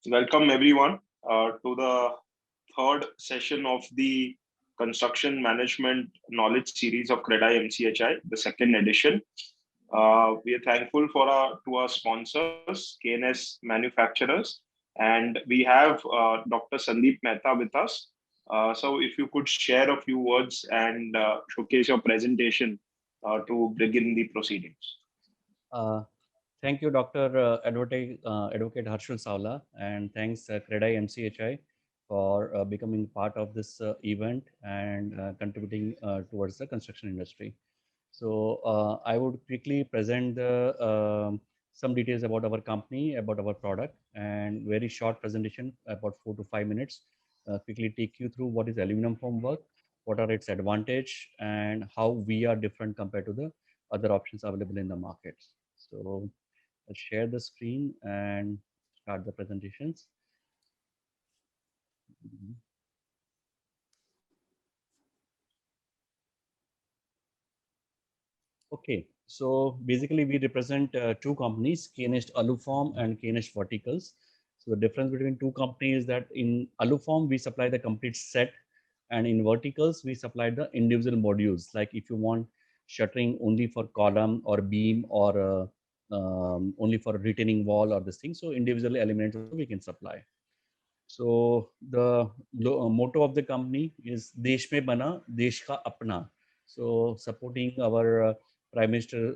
Welcome everyone to the third session of the Construction Management Knowledge Series of CREDAI MCHI, the second edition. We are thankful to our sponsors, KNS Manufacturers, and we have Dr. Sandeep Mehta with us. So, if you could share a few words and showcase your presentation to begin the proceedings. Uh, Thank you, Dr. Advocate Harshul Savla, and thanks CREDAI MCHI for becoming part of this event and contributing towards the construction industry. So I would quickly present some details about our company, about our product, and very short presentation, about 4 to 5 minutes. Quickly take you through what is aluminum formwork, what are its advantage, and how we are different compared to the other options available in the markets. So I'll share the screen and start the presentations. Mhm. Okay, so basically we represent two companies, Knish Aluform and Knish Verticals. So the difference between two companies is that in Aluform we supply the complete set, and in Verticals we supply the individual modules. Like if you want shuttering only for column or beam or only for retaining wall or this thing, so individual elements also we can supply. So the motto of the company is "Desh mein bana, Desh ka apna." So supporting our Prime Minister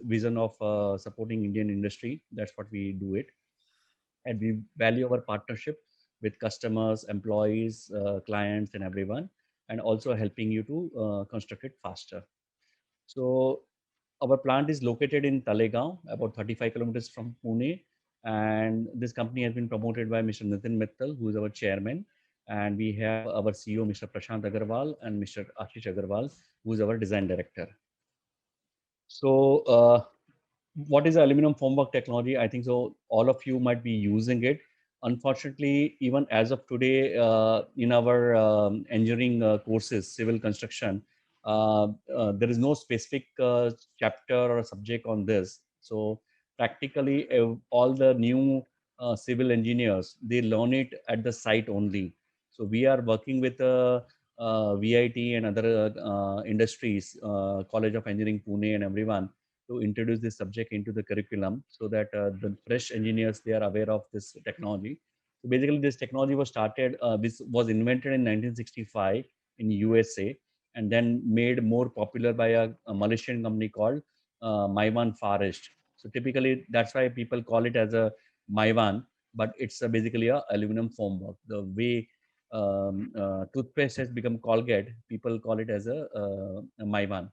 vision of supporting Indian industry. That's what we do it, and we value our partnership with customers, employees, clients, and everyone, and also helping you to construct it faster. So our plant is located in Talegaon, about 35 kilometers from Pune. And this company has been promoted by Mr. Nitin Mittal, who is our chairman. And we have our CEO, Mr. Prashant Agarwal, and Mr. Ashish Agarwal, who is our design director. So, what is aluminum formwork technology? I think so. All of you might be using it. Unfortunately, even as of today, in our engineering courses, civil construction, there is no specific chapter or subject on this. So practically, all the new civil engineers, they learn it at the site only. So we are working with VIT and other industries, College of Engineering Pune and everyone, to introduce this subject into the curriculum so that the fresh engineers, they are aware of this technology. So basically this technology was started, this was invented in 1965 in USA, and then made more popular by a Malaysian company called Maiwan Forest. So typically that's why people call it as a Maiwan, but it's basically a aluminum formwork. The way toothpaste has become Colgate, people call it as a Maiwan.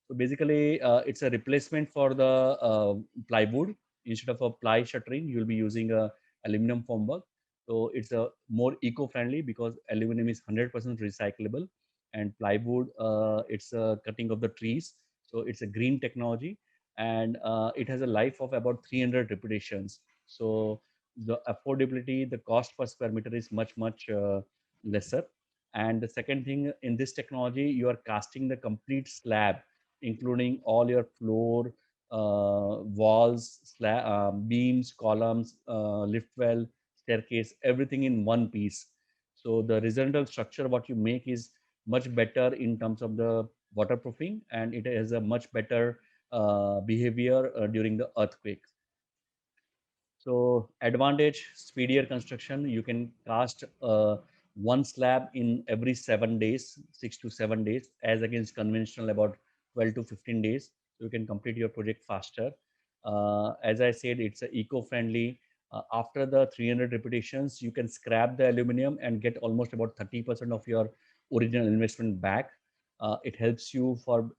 So basically, it's a replacement for the plywood. Instead of a ply shuttering, you'll be using a aluminum formwork. So it's a more eco-friendly because aluminum is 100% recyclable, and plywood, it's a cutting of the trees. So it's a green technology, and it has a life of about 300 repetitions. So the affordability, the cost per square meter is much lesser. And the second thing, in this technology, you are casting the complete slab, including all your floor, walls, beams, columns, lift well, staircase, everything in one piece. So the resultant structure, what you make is much better in terms of the waterproofing, and it has a much better behavior during the earthquake. So advantage, speedier construction. You can cast one slab in every 7 days, 6 to 7 days, as against conventional about 12 to 15 days. So you can complete your project faster. As I said, it's eco-friendly. After the 300 repetitions, you can scrap the aluminum and get almost about 30% of your original investment back. It helps you for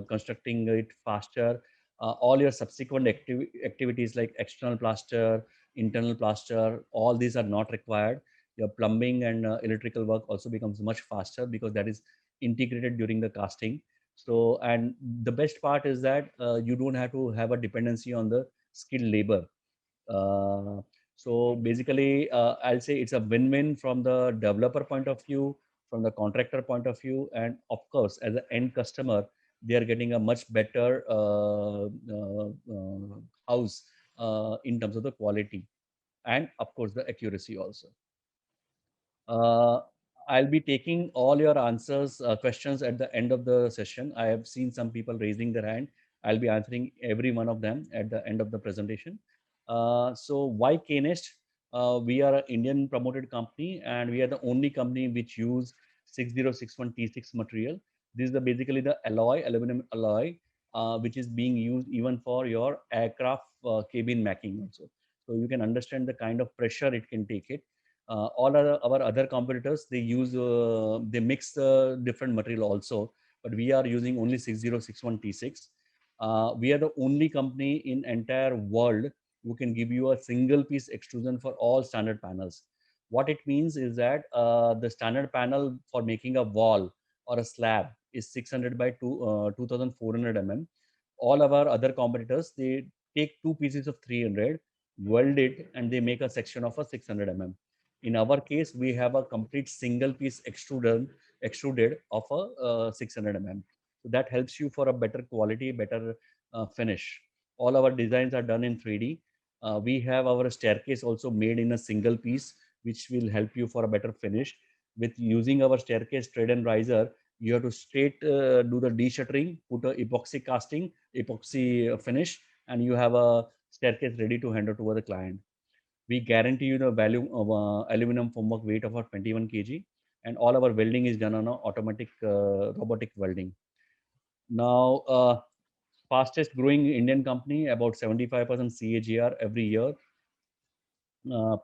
constructing it faster. All your subsequent activities like external plaster, internal plaster, all these are not required. Your plumbing and electrical work also becomes much faster because that is integrated during the casting. So, and the best part is that you don't have to have a dependency on the skilled labor. Uh, so basically, I'll say it's a win-win from the developer point of view, from the contractor point of view, and of course, as an end customer, they are getting a much better house in terms of the quality. and of course the accuracy also. Uh, I'll be taking all your answers, questions at the end of the session. I have seen some people raising their hand. I'll be answering every one of them at the end of the presentation. So why Knest? We are an Indian promoted company, and we are the only company which use 6061 T6 material. This is basically the alloy, aluminum alloy, which is being used even for your aircraft cabin macking also. So you can understand the kind of pressure it can take it. All our other competitors, they use they mix different material also, but we are using only 6061 T6. We are the only company in entire world who can give you a single piece extrusion for all standard panels. What it means is that the standard panel for making a wall or a slab is 600 by 2400 mm. All of our other competitors, they take two pieces of 300, weld it, and they make a section of a 600 mm. In our case, we have a complete single piece extruded of a 600 mm. So that helps you for a better quality, better finish. All our designs are done in 3D. We have our staircase also made in a single piece, which will help you for a better finish. With using our staircase tread and riser, you have to straight do the de-shuttering, put a epoxy casting, epoxy finish, and you have a staircase ready to hand over to the client. We guarantee you the value of aluminum formwork weight of 21 kg, and all our welding is done on a automatic robotic welding. Now, fastest growing Indian company, about 75% CAGR every year.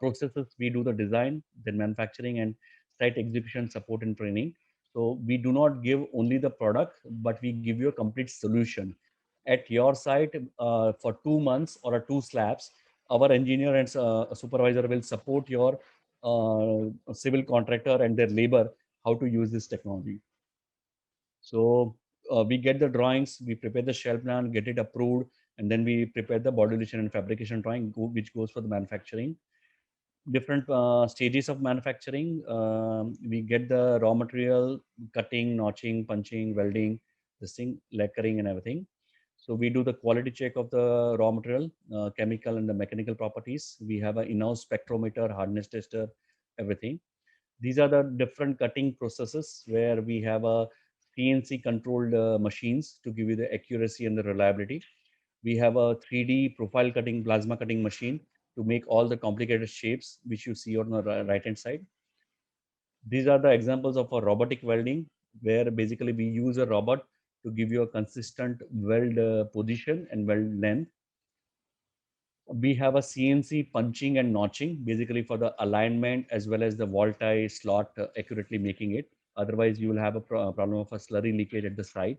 Processes, we do the design, then manufacturing, and site execution support and training. So we do not give only the product, but we give you a complete solution. At your site, for 2 months or two slabs, our engineer and supervisor will support your civil contractor and their labor how to use this technology. So we get the drawings, we prepare the shell plan, get it approved, and then we prepare the modulation and fabrication drawing, which goes for the manufacturing. Different stages of manufacturing. We get the raw material, cutting, notching, punching, welding, this thing, lacquering, and everything. So we do the quality check of the raw material, chemical and the mechanical properties. We have an in-house spectrometer, hardness tester, everything. These are the different cutting processes where we have a CNC controlled machines to give you the accuracy and the reliability. We have a 3D profile cutting, plasma cutting machine to make all the complicated shapes which you see on the right hand side. These are the examples of a robotic welding, where basically we use a robot to give you a consistent weld position and weld length. We have a CNC punching and notching, basically for the alignment as well as the wall tie slot accurately making it. Otherwise, you will have a problem of a slurry leakage at the site.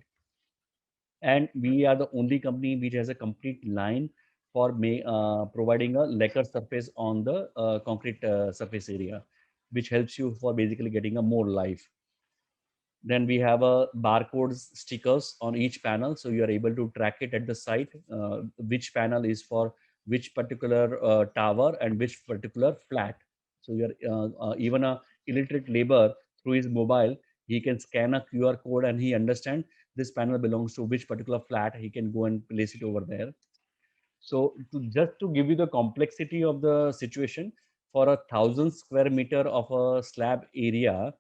And we are the only company which has a complete line for providing a lacquer surface on the concrete surface area, which helps you for basically getting a more life. Then we have a barcodes stickers on each panel, so you are able to track it at the site, which panel is for which particular tower and which particular flat. So you are even a illiterate labor, through his mobile, he can scan a QR code and he understand this panel belongs to which particular flat. He can go and place it over there. So just to give you the complexity of the situation, for 1,000 square meter of a slab area,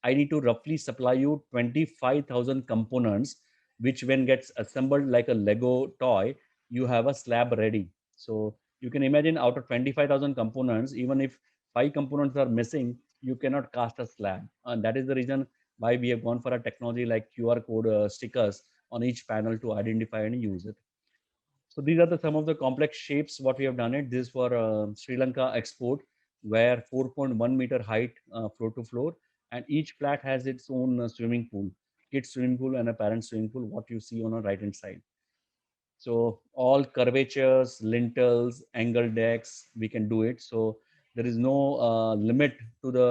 I need to roughly supply you 25,000 components, which when gets assembled like a Lego toy, you have a slab ready. So you can imagine, out of 25,000 components, even if 5 components are missing, you cannot cast a slab. And that is the reason why we have gone for a technology like QR code stickers on each panel to identify and use it. So these are some of the complex shapes what we have done it. This for Sri Lanka export, where 4.1 meter height floor to floor, and each flat has its own swimming pool, kids swimming pool and a parent swimming pool. What you see on the right hand side. So all curvatures, lintels, angle decks, we can do it. So there is no limit to the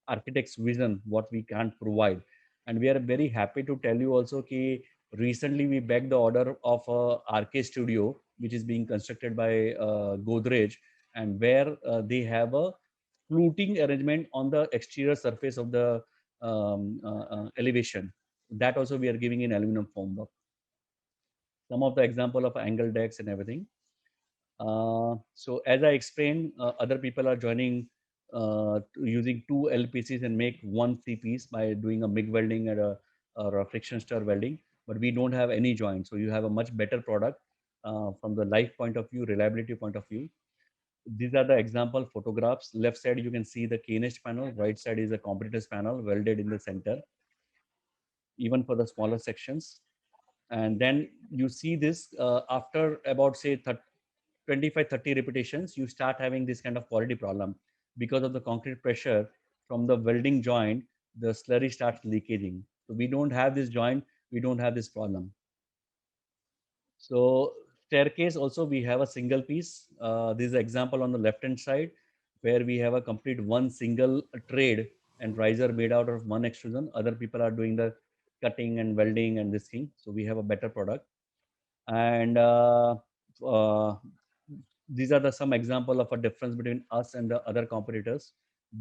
architect's vision what we can't provide. And we are very happy to tell you also that recently we bagged the order of a RK Studio, which is being constructed by Godrej, and where they have a fluting arrangement on the exterior surface of the elevation. That also we are giving in aluminum formwork. Some of the example of angle decks and everything. So as I explained, other people are joining using two LPCs and make one C piece by doing a MIG welding and or a friction stir welding, but we don't have any joint. So you have a much better product from the life point of view, reliability point of view. These are the example photographs. Left side, you can see the K-Nest panel. Right side is a competitor's panel welded in the center, even for the smaller sections. And then you see this after about say 25-30 repetitions, you start having this kind of quality problem because of the concrete pressure from the welding joint. The slurry starts leaking. So we don't have this joint, we don't have this problem. So staircase also we have a single piece. This is an example on the left hand side where we have a complete one single trade and riser made out of one extrusion. Other people are doing the cutting and welding and this thing. So we have a better product. And uh, these are the some example of a difference between us and the other competitors.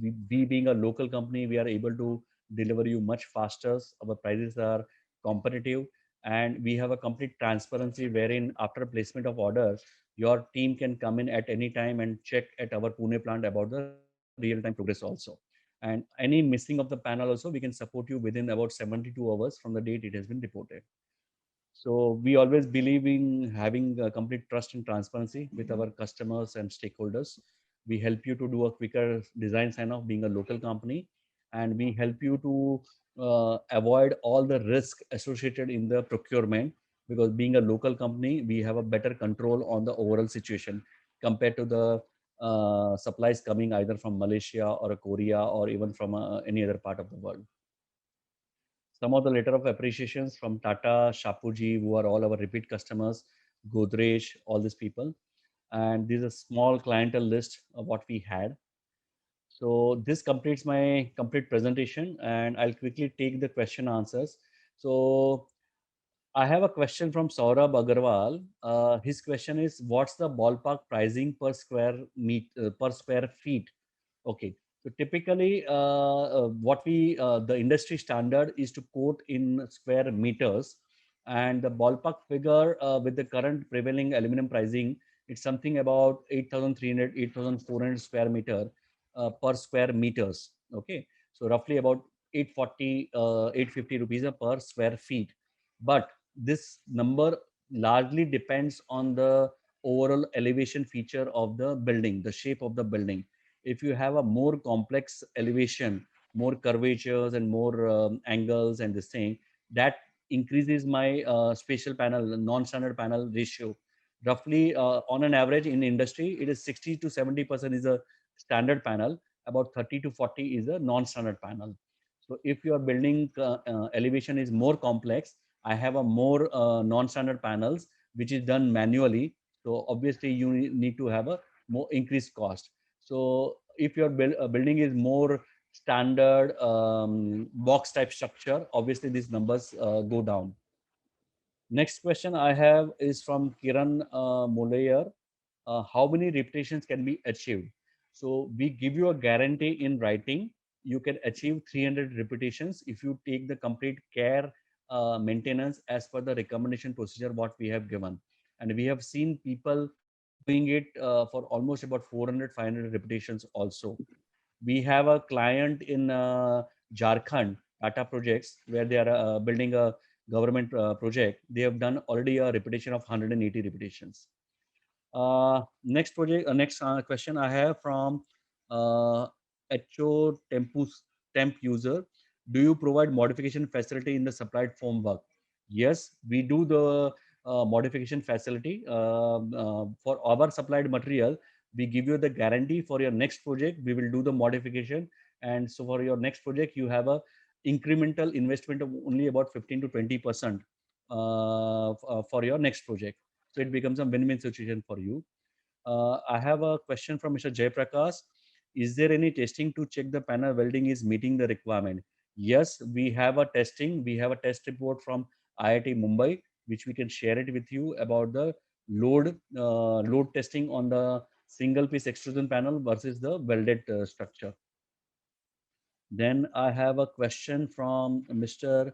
We being a local company, we are able to deliver you much faster. Our prices are competitive, and we have a complete transparency wherein after placement of order, your team can come in at any time and check at our Pune plant about the real-time progress also. And any missing of the panel also, we can support you within about 72 hours from the date it has been reported. So we always believe in having a complete trust and transparency with our customers and stakeholders. We help you to do a quicker design sign off being a local company, and we help you to avoid all the risk associated in the procurement, because being a local company, we have a better control on the overall situation compared to the supplies coming either from Malaysia or a Korea or even from any other part of the world. Some of the letter of appreciations from Tata, Shapuji, who are all our repeat customers, Godrej, all these people. And this is a small clientele list of what we had. So this completes my complete presentation, and I'll quickly take the question answers. So I have a question from Saurabh Agarwal. His question is, what's the ballpark pricing per per square feet? Okay. So typically, what the industry standard is to quote in square meters, and the ballpark figure with the current prevailing aluminum pricing, it's something about 8,300, 8,400 square meter per square meters. Okay. So roughly about 840, 850 rupees per square feet. But this number largely depends on the overall elevation feature of the building, the shape of the building. If you have a more complex elevation, more curvatures and more angles and this thing, that increases my spatial panel, non-standard panel ratio. Roughly on an average in industry, it is 60 to 70% is a standard panel, about 30 to 40 is a non-standard panel. So if your building elevation is more complex, I have a more non-standard panels, which is done manually. So obviously you need to have a more increased cost. So if your building is more standard box type structure, obviously these numbers go down. Next question I have is from Kiran Molayer. How many repetitions can be achieved? So we give you a guarantee in writing. You can achieve 300 repetitions if you take the complete care maintenance as per the recommendation procedure what we have given. And we have seen people doing it for almost about 400, 500 repetitions also. We have a client in Jharkhand, Tata Projects, where they are building a government project. They have done already a repetition of 180 repetitions. Next question I have from HO Temp user. Do you provide modification facility in the supplied formwork? Yes, we do the modification facility for our supplied material. We give you the guarantee for your next project. We will do the modification, and so for your next project, you have a incremental investment of only about 15 to 20% for your next project. So it becomes a win-win situation for you. I have a question from Mr. Jayprakash. Is there any testing to check the panel welding is meeting the requirement? Yes, we have a testing. We have a test report from IIT Mumbai, which we can share it with you about the load testing on the single piece extrusion panel versus the welded structure. Then I have a question from Mr.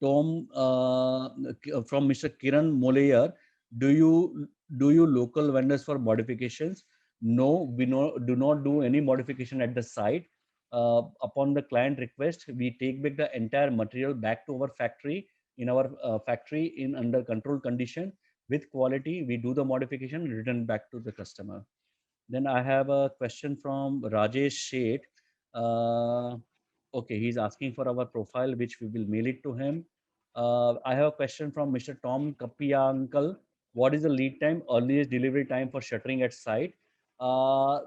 Tom from Mr. Kiran Molayer. Do you local vendors for modifications? No, we do not do any modification at the site. Upon the client request, we take back the entire material back to our factory, in our factory in under control condition with quality. We do the modification and return back to the customer. Then I have a question from Rajesh Sheth. Okay, he's asking for our profile, which we will mail it to him. I have a question from Mr. Tom Kapiankal. What is the lead time, earliest delivery time for shuttering at site? Uh,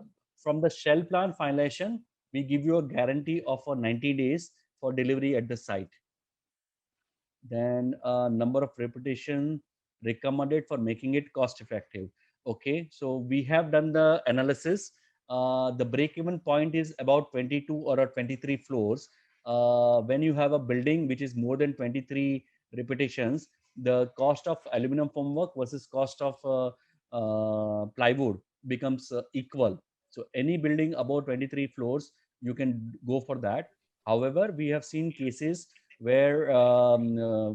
from the shell plan finalization, we give you a guarantee of 90 days for delivery at the site. Then number of repetition recommended for making it cost effective. Okay, so we have done the analysis. The break even point is about 22 or 23 floors. When you have a building which is more than 23 repetitions, the cost of aluminum formwork versus cost of plywood becomes equal. So any building above 23 floors, you can go for that. However, we have seen cases where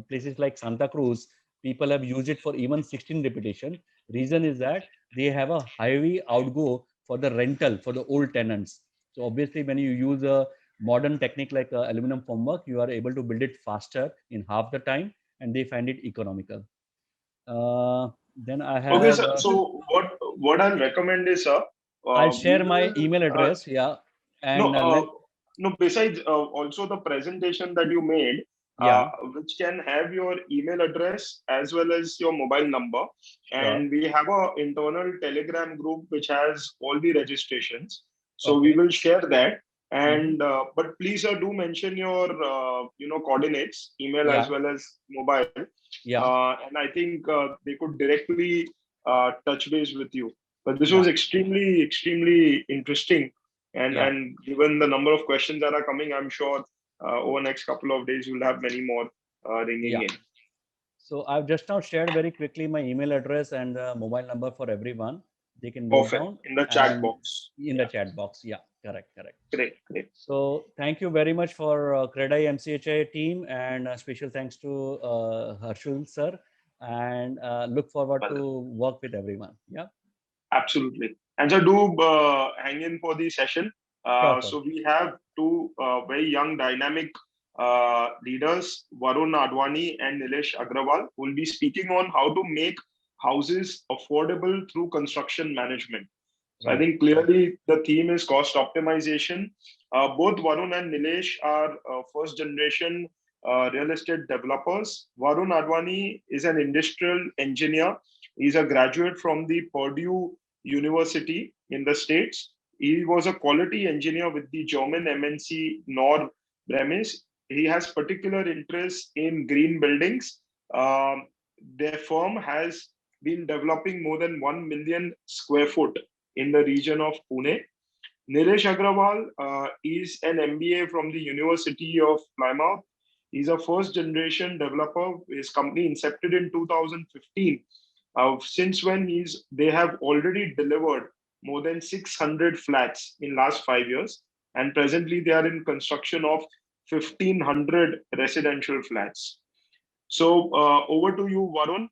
places like Santa Cruz, people have used it for even 16 repetition. Reason is that they have a heavy outgo for the rental for the old tenants. So obviously, when you use a modern technique like aluminum formwork, you are able to build it faster in half the time, and they find it economical. Then I Okay, have. sir. So what I'll recommend is, sir, I'll we share my will email address. Yeah, no, and no. Besides, also the presentation that you made, yeah, which can have your email address as well as your mobile number, sure. and we have a internal Telegram group which has all the registrations. So we Okay. will share that. Hmm. And but please, do mention your coordinates, email as Yeah, well as mobile. yeah, And I think they could directly touch base with you. But this yeah. was extremely interesting, and Yeah. given the number of questions that are coming, I'm sure over next couple of days we'll have many more ringing Yeah. in. So I've just now shared very quickly my email address and mobile number for everyone. They can note Perfect. down In the chat and box. in the Yeah, chat box. Yeah, correct, correct. great. So thank you very much for CREDAI MCHI team, and special thanks to Harshul sir, and look forward Well, to work with everyone. Yeah, absolutely. And so do hang in for the session. sure, sir. So we have two very young, dynamic leaders, Varun Advani and Nilesh Agrawal, who will be speaking on how to make houses affordable through construction management. So I Right, think right. clearly the theme is cost optimization. Both Varun and Nilesh are first generation real estate developers. Varun Advani is an industrial engineer. He's a graduate from the Purdue University in the States. He was a quality engineer with the German MNC Nor Bremes. He has particular interest in green buildings. Their firm has been developing more than 1 million square foot in the region of Pune. Nilesh Agrawal is an MBA from the University of Plymouth. He's a first generation developer. His company incepted in 2015. Since when they have already delivered more than 600 flats in last 5 years, and presently they are in construction of 1,500 residential flats. So over to you, Varun.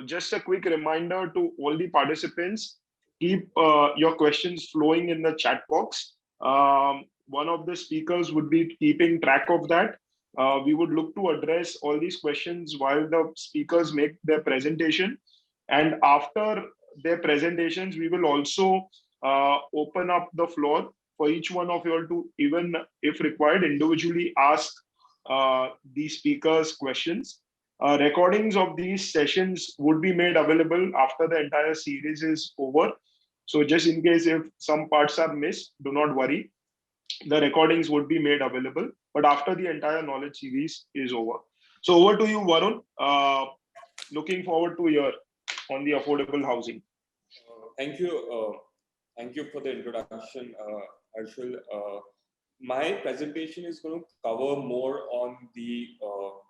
Just a quick reminder to all the participants, keep your questions flowing in the chat box. One of the speakers would be keeping track of that. We would look to address all these questions while the speakers make their presentation. And after their presentations, we will also open up the floor for each one of you all to, even if required, individually ask these speakers questions. Recordings of these sessions would be made available after the entire series is over. So just in case if some parts are missed, do not worry. The recordings would be made available, but after the entire knowledge series is over. So over to you, Varun. Looking forward to hear on the affordable housing. Thank you. Thank you for the introduction, Harshul. My presentation is going to cover more on the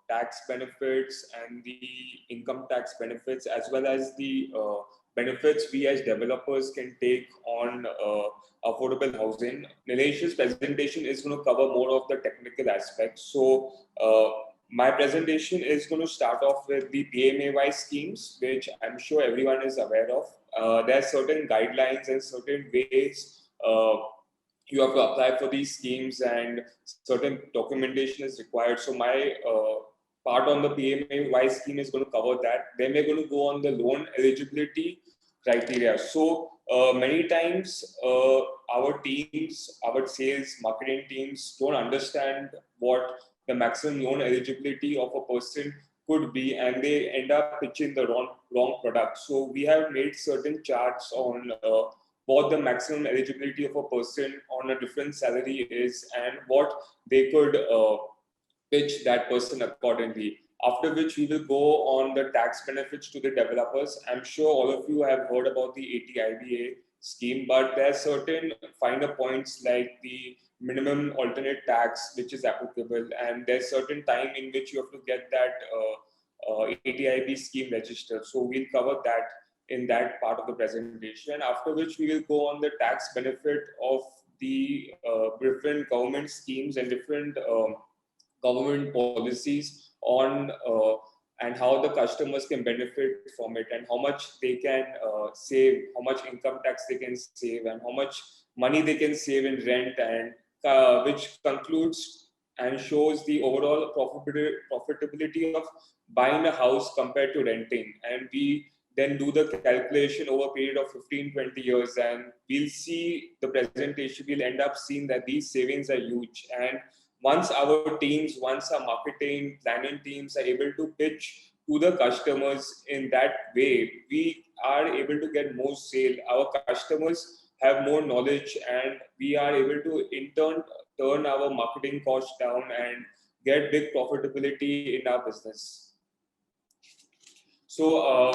tax benefits and the income tax benefits, as well as the benefits we as developers can take on affordable housing. Nilesh's presentation is going to cover more of the technical aspects. So My presentation is going to start off with the PMAY schemes, which I'm sure everyone is aware of. There are certain guidelines and certain ways you have to apply for these schemes, and certain documentation is required. So my part on the PMAY scheme is going to cover that. Then we're going to go on the loan eligibility criteria. So many times our teams, our sales, marketing teams don't understand what the maximum loan eligibility of a person could be, and they end up pitching the wrong product. So we have made certain charts on what the maximum eligibility of a person on a different salary is, and what they could pitch that person accordingly. After which we will go on the tax benefits to the developers. I'm sure all of you have heard about the 80IBA scheme, but there are certain finer points like the minimum alternate tax which is applicable, and there's certain time in which you have to get that 80IB scheme registered. So we'll cover that in that part of the presentation. After which we will go on the tax benefit of the different government schemes and different government policies on and how the customers can benefit from it, and how much they can save, how much income tax they can save, and how much money they can save in rent, and which concludes and shows the overall profitability of buying a house compared to renting. And we then do the calculation over a period of 15-20 years, and we'll see the presentation, we'll end up seeing that these savings are huge. And once our teams, once our marketing, planning teams are able to pitch to the customers in that way, we are able to get more sale. Our customers have more knowledge, and we are able to in turn turn our marketing costs down and get big profitability in our business. So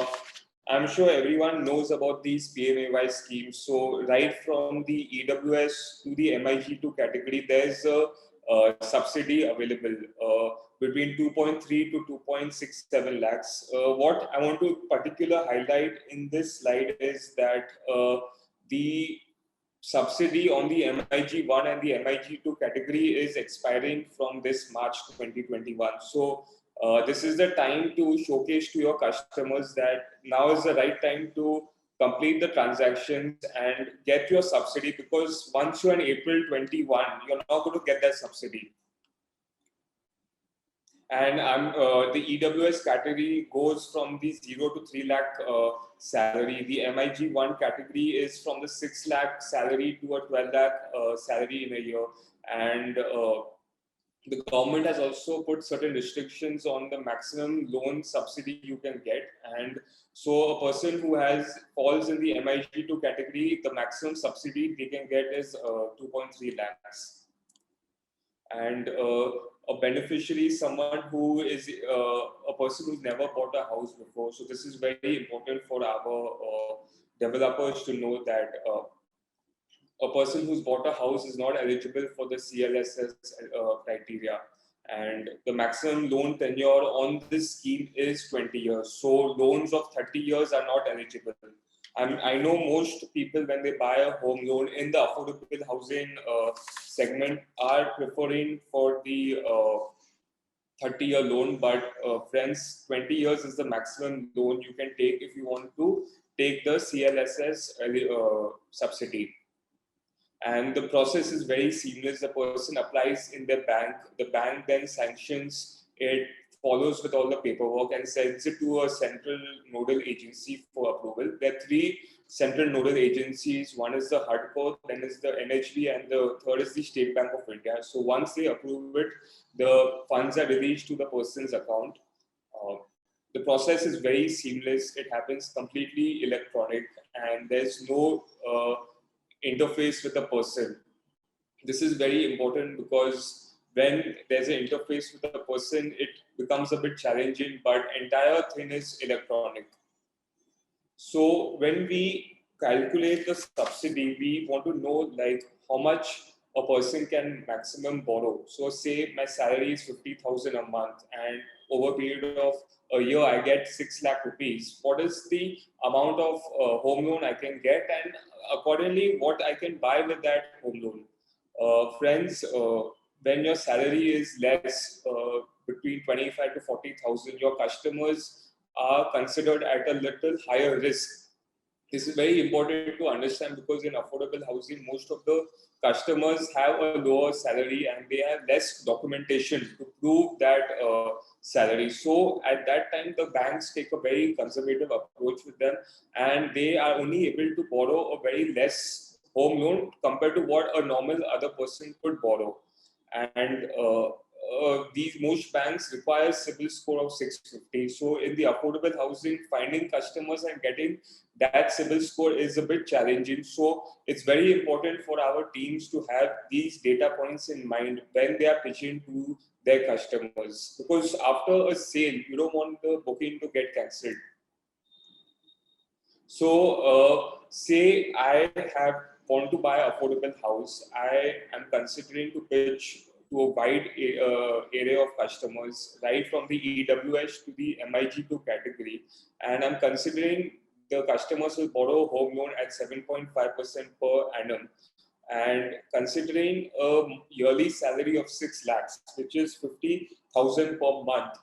I'm sure everyone knows about these PMAY schemes. So right from the EWS to the MIG2 category, there's a subsidy available between 2.3 to 2.67 lakhs. What I want to particular highlight in this slide is that the subsidy on the MIG1 and the MIG2 category is expiring from this March 2021. So this is the time to showcase to your customers that now is the right time to complete the transactions and get your subsidy, because once you're in April 21, you're not going to get that subsidy. And the EWS category goes from the 0 to 3 lakh salary. The MIG1 category is from the 6 lakh salary to a 12 lakh salary in a year. And the government has also put certain restrictions on the maximum loan subsidy you can get. And so a person who falls in the MIG2 category, the maximum subsidy they can get is 2.3 lakhs. And a beneficiary is someone who is a person who's never bought a house before. So this is very important for our developers to know that a person who's bought a house is not eligible for the CLSS criteria. And the maximum loan tenure on this scheme is 20 years. So loans of 30 years are not eligible. I know most people, when they buy a home loan in the affordable housing segment, are preferring for the 30-year loan. But friends, 20 years is the maximum loan you can take if you want to take the CLSS subsidy. And the process is very seamless. The person applies in their bank. The bank then sanctions it, follows with all the paperwork, and sends it to a central nodal agency for approval. There are 3 central nodal agencies. One is the HUDCO, then is the NHB, and the third is the State Bank of India. So once they approve it, the funds are released to the person's account. The process is very seamless. It happens completely electronic, and there's no interface with a person. This is very important, because when there's an interface with a person, it becomes a bit challenging, but entire thing is electronic. So when we calculate the subsidy, we want to know like how much a person can maximum borrow. So say my salary is 50,000 a month, and over a period of a year I get 6 lakh rupees. What is the amount of home loan I can get, and accordingly what I can buy with that home loan? Friends, when your salary is less, between 25 to 40,000, your customers are considered at a little higher risk. This is very important to understand because in affordable housing, most of the customers have a lower salary and they have less documentation to prove that salary. So at that time, the banks take a very conservative approach with them, and they are only able to borrow a very less home loan compared to what a normal other person could borrow. And these most banks require CIBIL score of 650. So in the affordable housing, finding customers and getting that CIBIL score is a bit challenging. So it's very important for our teams to have these data points in mind when they are pitching to their customers. Because after a sale, you don't want the booking to get cancelled. So say I want to buy an affordable house. I am considering to pitch to a wide area of customers, right from the EWS to the MIG2 category, and I'm considering the customers will borrow a home loan at 7.5% per annum, and considering a yearly salary of 6 lakhs, which is 50,000 per month,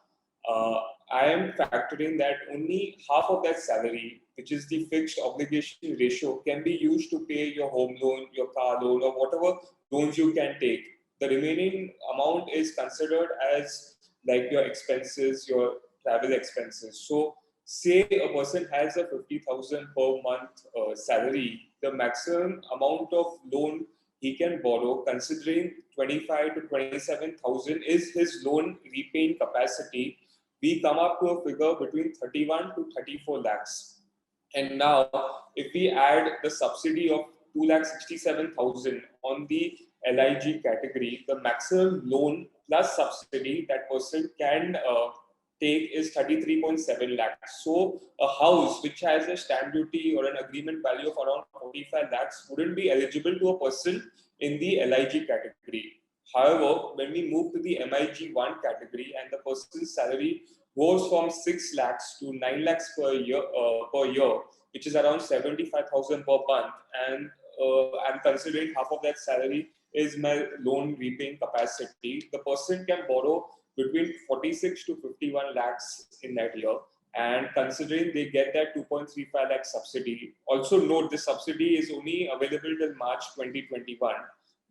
I am factoring that only half of that salary, which is the fixed obligation ratio, can be used to pay your home loan, your car loan, or whatever loans you can take. The remaining amount is considered as like your expenses, your travel expenses. So say a person has a 50,000 per month salary, the maximum amount of loan he can borrow, considering 25 to 27,000 is his loan repaying capacity, we come up to a figure between 31 to 34 lakhs. And now, if we add the subsidy of 2,67,000 on the LIG category, the maximum loan plus subsidy that person can take is 33.7 lakhs. So a house which has a stamp duty or an agreement value of around 45 lakhs wouldn't be eligible to a person in the LIG category. However, when we move to the MIG1 category and the person's salary goes from 6 lakhs to 9 lakhs per year, which is around 75,000 per month, and I'm considering half of that salary is my loan repaying capacity, the person can borrow between 46 to 51 lakhs in that year. And considering they get that 2.35 lakh subsidy, also note the subsidy is only available till March 2021.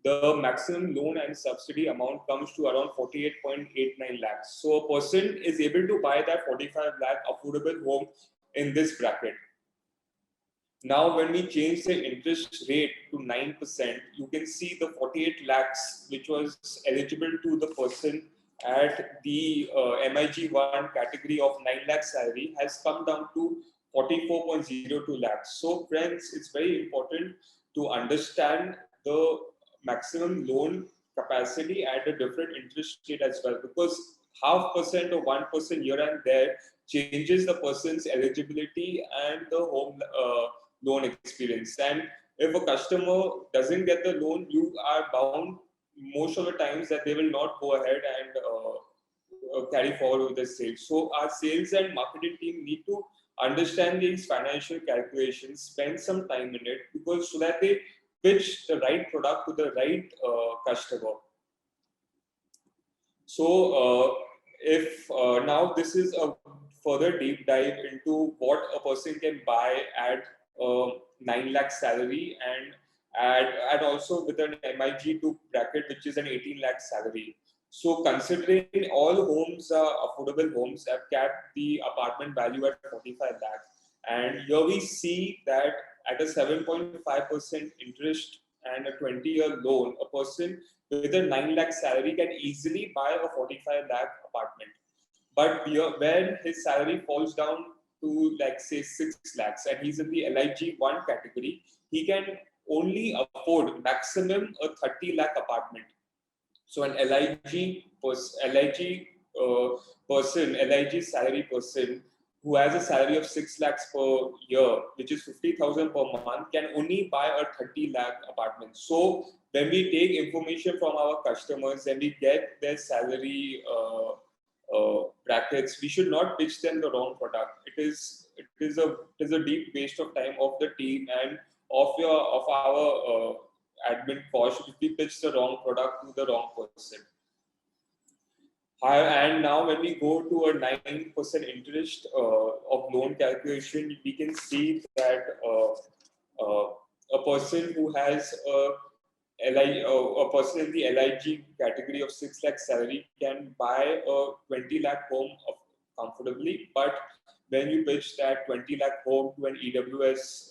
The maximum loan and subsidy amount comes to around 48.89 lakhs. So a person is able to buy that 45 lakh affordable home in this bracket. Now, when we change the interest rate to 9%, you can see the 48 lakhs, which was eligible to the person at the MIG1 category of 9 lakh salary, has come down to 44.02 lakhs. So, friends, it's very important to understand the maximum loan capacity at a different interest rate as well, because 0.5% or 1% here and there changes the person's eligibility and the home loan experience. And if a customer doesn't get the loan, you are bound most of the times that they will not go ahead and carry forward with the sales. So our sales and marketing team need to understand these financial calculations, spend some time in it, because so that they pitch the right product to the right customer. So if now this is a further deep dive into what a person can buy at 9 lakh salary and also with an MIG2 bracket, which is an 18 lakh salary. So considering all homes are affordable homes, have capped the apartment value at 45 lakh. And here we see that at a 7.5% interest and a 20-year loan, a person with a 9 lakh salary can easily buy a 45 lakh apartment. But when his salary falls down to like say 6 lakhs and he's in the LIG1 category, he can only afford maximum a 30 lakh apartment. So an LIG salary person who has a salary of 6 lakhs per year, which is 50,000 per month, can only buy a 30 lakh apartment. So when we take information from our customers and we get their salary brackets, we should not pitch them the wrong product. It is a deep waste of time of the team and of our admin cost if we pitch the wrong product to the wrong person. And now when we go to a 9% interest of loan calculation, we can see that a person who has a person in the LIG category of 6 lakh salary can buy a 20 lakh home comfortably. But when you pitch that 20 lakh home to an EWS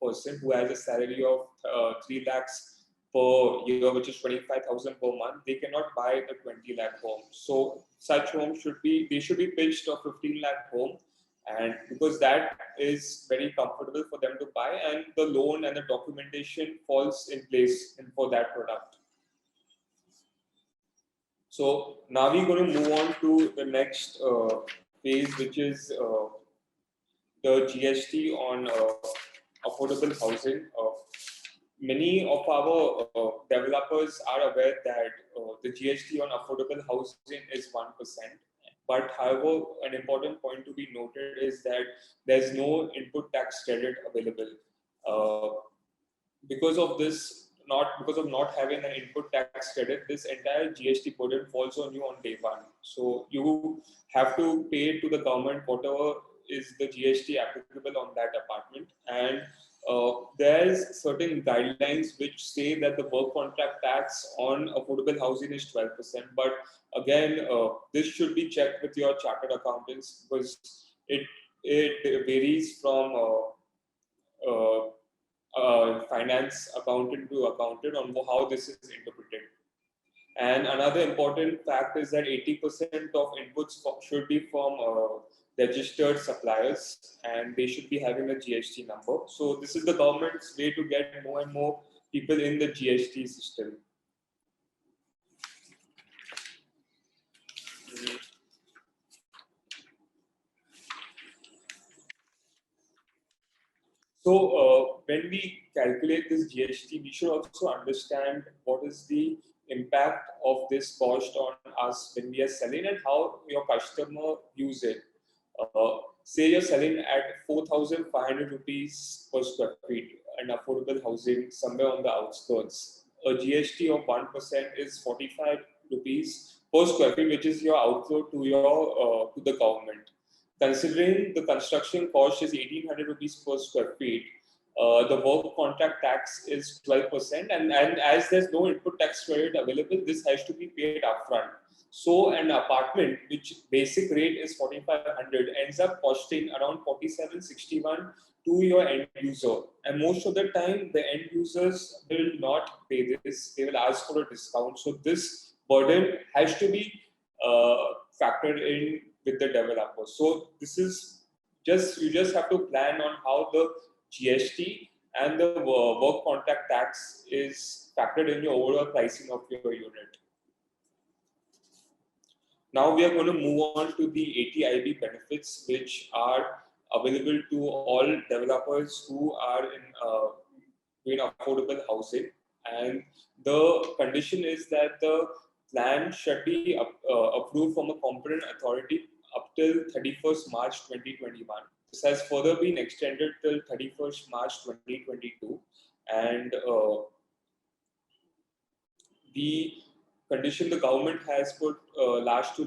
person who has a salary of 3 lakhs per year, which is 25,000 per month, they cannot buy the 20 lakh home. So such homes should be pitched a 15 lakh home, and because that is very comfortable for them to buy, and the loan and the documentation falls in place for that product. So now we're going to move on to the next phase, which is the GST on affordable housing. Many of our developers are aware that the GST on affordable housing is 1%. But however, an important point to be noted is that there's no input tax credit available. Because of this, because of not having an input tax credit, this entire GST burden falls on you on day one. So you have to pay to the government whatever is the GST applicable on that apartment. And there's certain guidelines which say that the work contract tax on affordable housing is 12%. But again, this should be checked with your chartered accountants, because it varies from finance accountant to accountant on how this is interpreted. And another important fact is that 80% of inputs should be from registered suppliers, and they should be having a GST number. So this is the government's way to get more and more people in the GST system. So when we calculate this GST, we should also understand what is the impact of this cost on us when we are selling, and how your customer views it. Say you're selling at 4,500 rupees per square feet, an affordable housing somewhere on the outskirts. A GST of 1% is 45 rupees per square feet, which is your outflow to your to the government. Considering the construction cost is 1,800 rupees per square feet, the work contract tax is 12%, and as there's no input tax credit available, this has to be paid upfront. So an apartment which basic rate is 4,500 ends up costing around 4,761 to your end user, and most of the time the end users will not pay this. They will ask for a discount. So this burden has to be factored in with the developer. So this is you just have to plan on how the GST and the work contract tax is factored in your overall pricing of your unit. Now we are going to move on to the ATIB benefits, which are available to all developers who are in affordable housing. And the condition is that the plan should be approved from a competent authority up till 31st March 2021. This has further been extended till 31st March 2022. And the condition the government has put last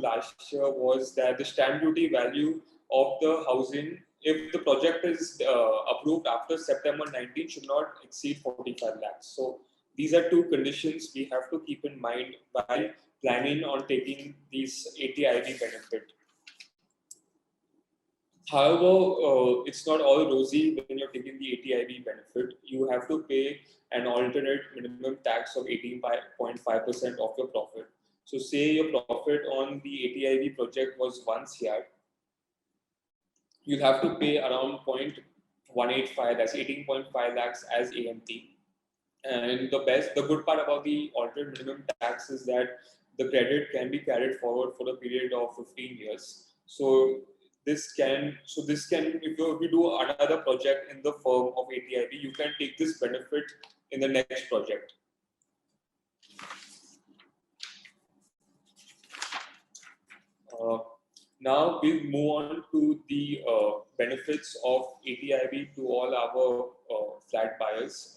year was that the stamp duty value of the housing, if the project is approved after September 19, should not exceed 45 lakhs. So these are two conditions we have to keep in mind while planning on taking these ATIB benefit. However, it's not all rosy when you're taking the ATIB benefit. You have to pay an alternate minimum tax of 18.5% of your profit. So say your profit on the ATIB project was 1 CR, you'll have to pay around 0.185, that's 18.5 lakhs as AMT. And the good part about the alternate minimum tax is that the credit can be carried forward for a period of 15 years. So this can, if you do another project in the firm of ATIB, you can take this benefit in the next project. Now we'll move on to the benefits of ATIB to all our flat buyers.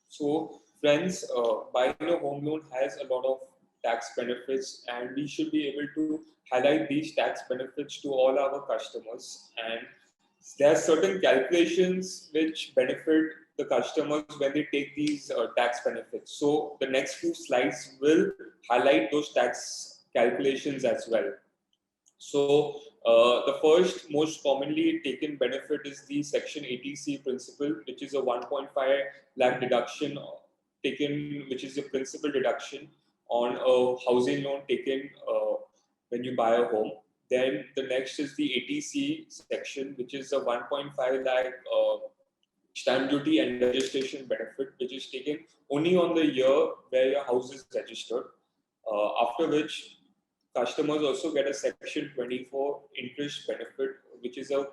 So friends, buying a home loan has a lot of tax benefits, and we should be able to highlight these tax benefits to all our customers. And there are certain calculations which benefit the customers when they take these tax benefits. So the next few slides will highlight those tax calculations as well. So the first most commonly taken benefit is the Section 80C principle, which is a 1.5 lakh deduction taken, which is a principal deduction on a housing loan taken when you buy a home. Then the next is the 80C section, which is a 1.5 lakh stamp duty and registration benefit, which is taken only on the year where your house is registered. After which customers also get a Section 24 interest benefit, which is a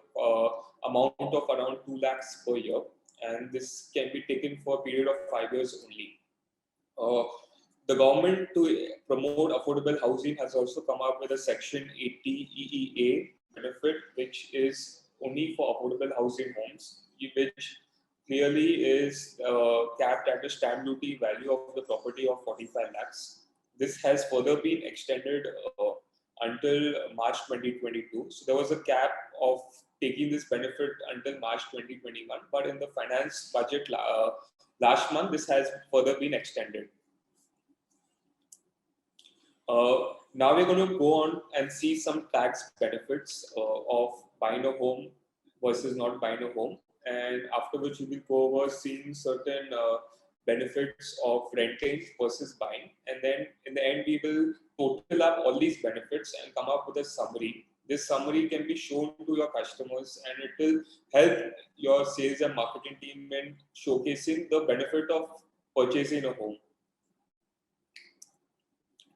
amount of around 2 lakhs per year, and this can be taken for a period of 5 years only. The government, to promote affordable housing, has also come up with a Section 80 EEA benefit, which is only for affordable housing homes, which clearly is capped at a stamp duty value of the property of 45 lakhs. This has further been extended until March 2022. So there was a cap of taking this benefit until March 2021, but in the finance budget last month, this has further been extended. Now we're going to go on and see some tax benefits of buying a home versus not buying a home, and after which we will go over seeing certain benefits of renting versus buying, and then in the end we will total up all these benefits and come up with a summary. This summary can be shown to your customers, and it will help your sales and marketing team in showcasing the benefit of purchasing a home.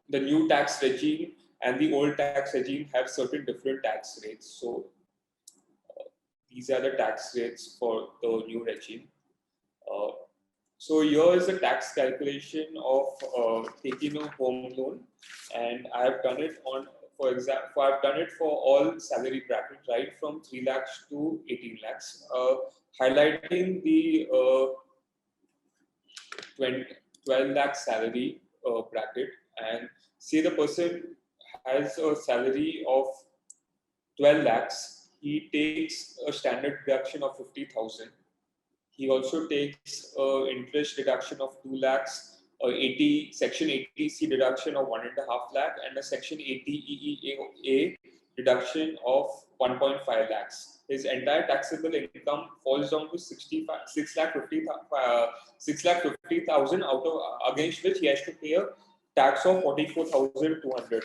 The new tax regime and the old tax regime have certain different tax rates. So these are the tax rates for the new regime. So here is the tax calculation of taking a home loan, and I have done it on, for example, I've done it for all salary brackets, right from 3 lakhs to 18 lakhs, highlighting the 12 lakh salary bracket, and say the person has a salary of 12 lakhs, he takes a standard deduction of 50,000. He also takes interest deduction of 2 lakhs, Section 80C deduction of 1.5 lakh, and a Section 80 EEA deduction of 1.5 lakhs. His entire taxable income falls down to 6,50,000, out of against which he has to pay a tax of 44,200.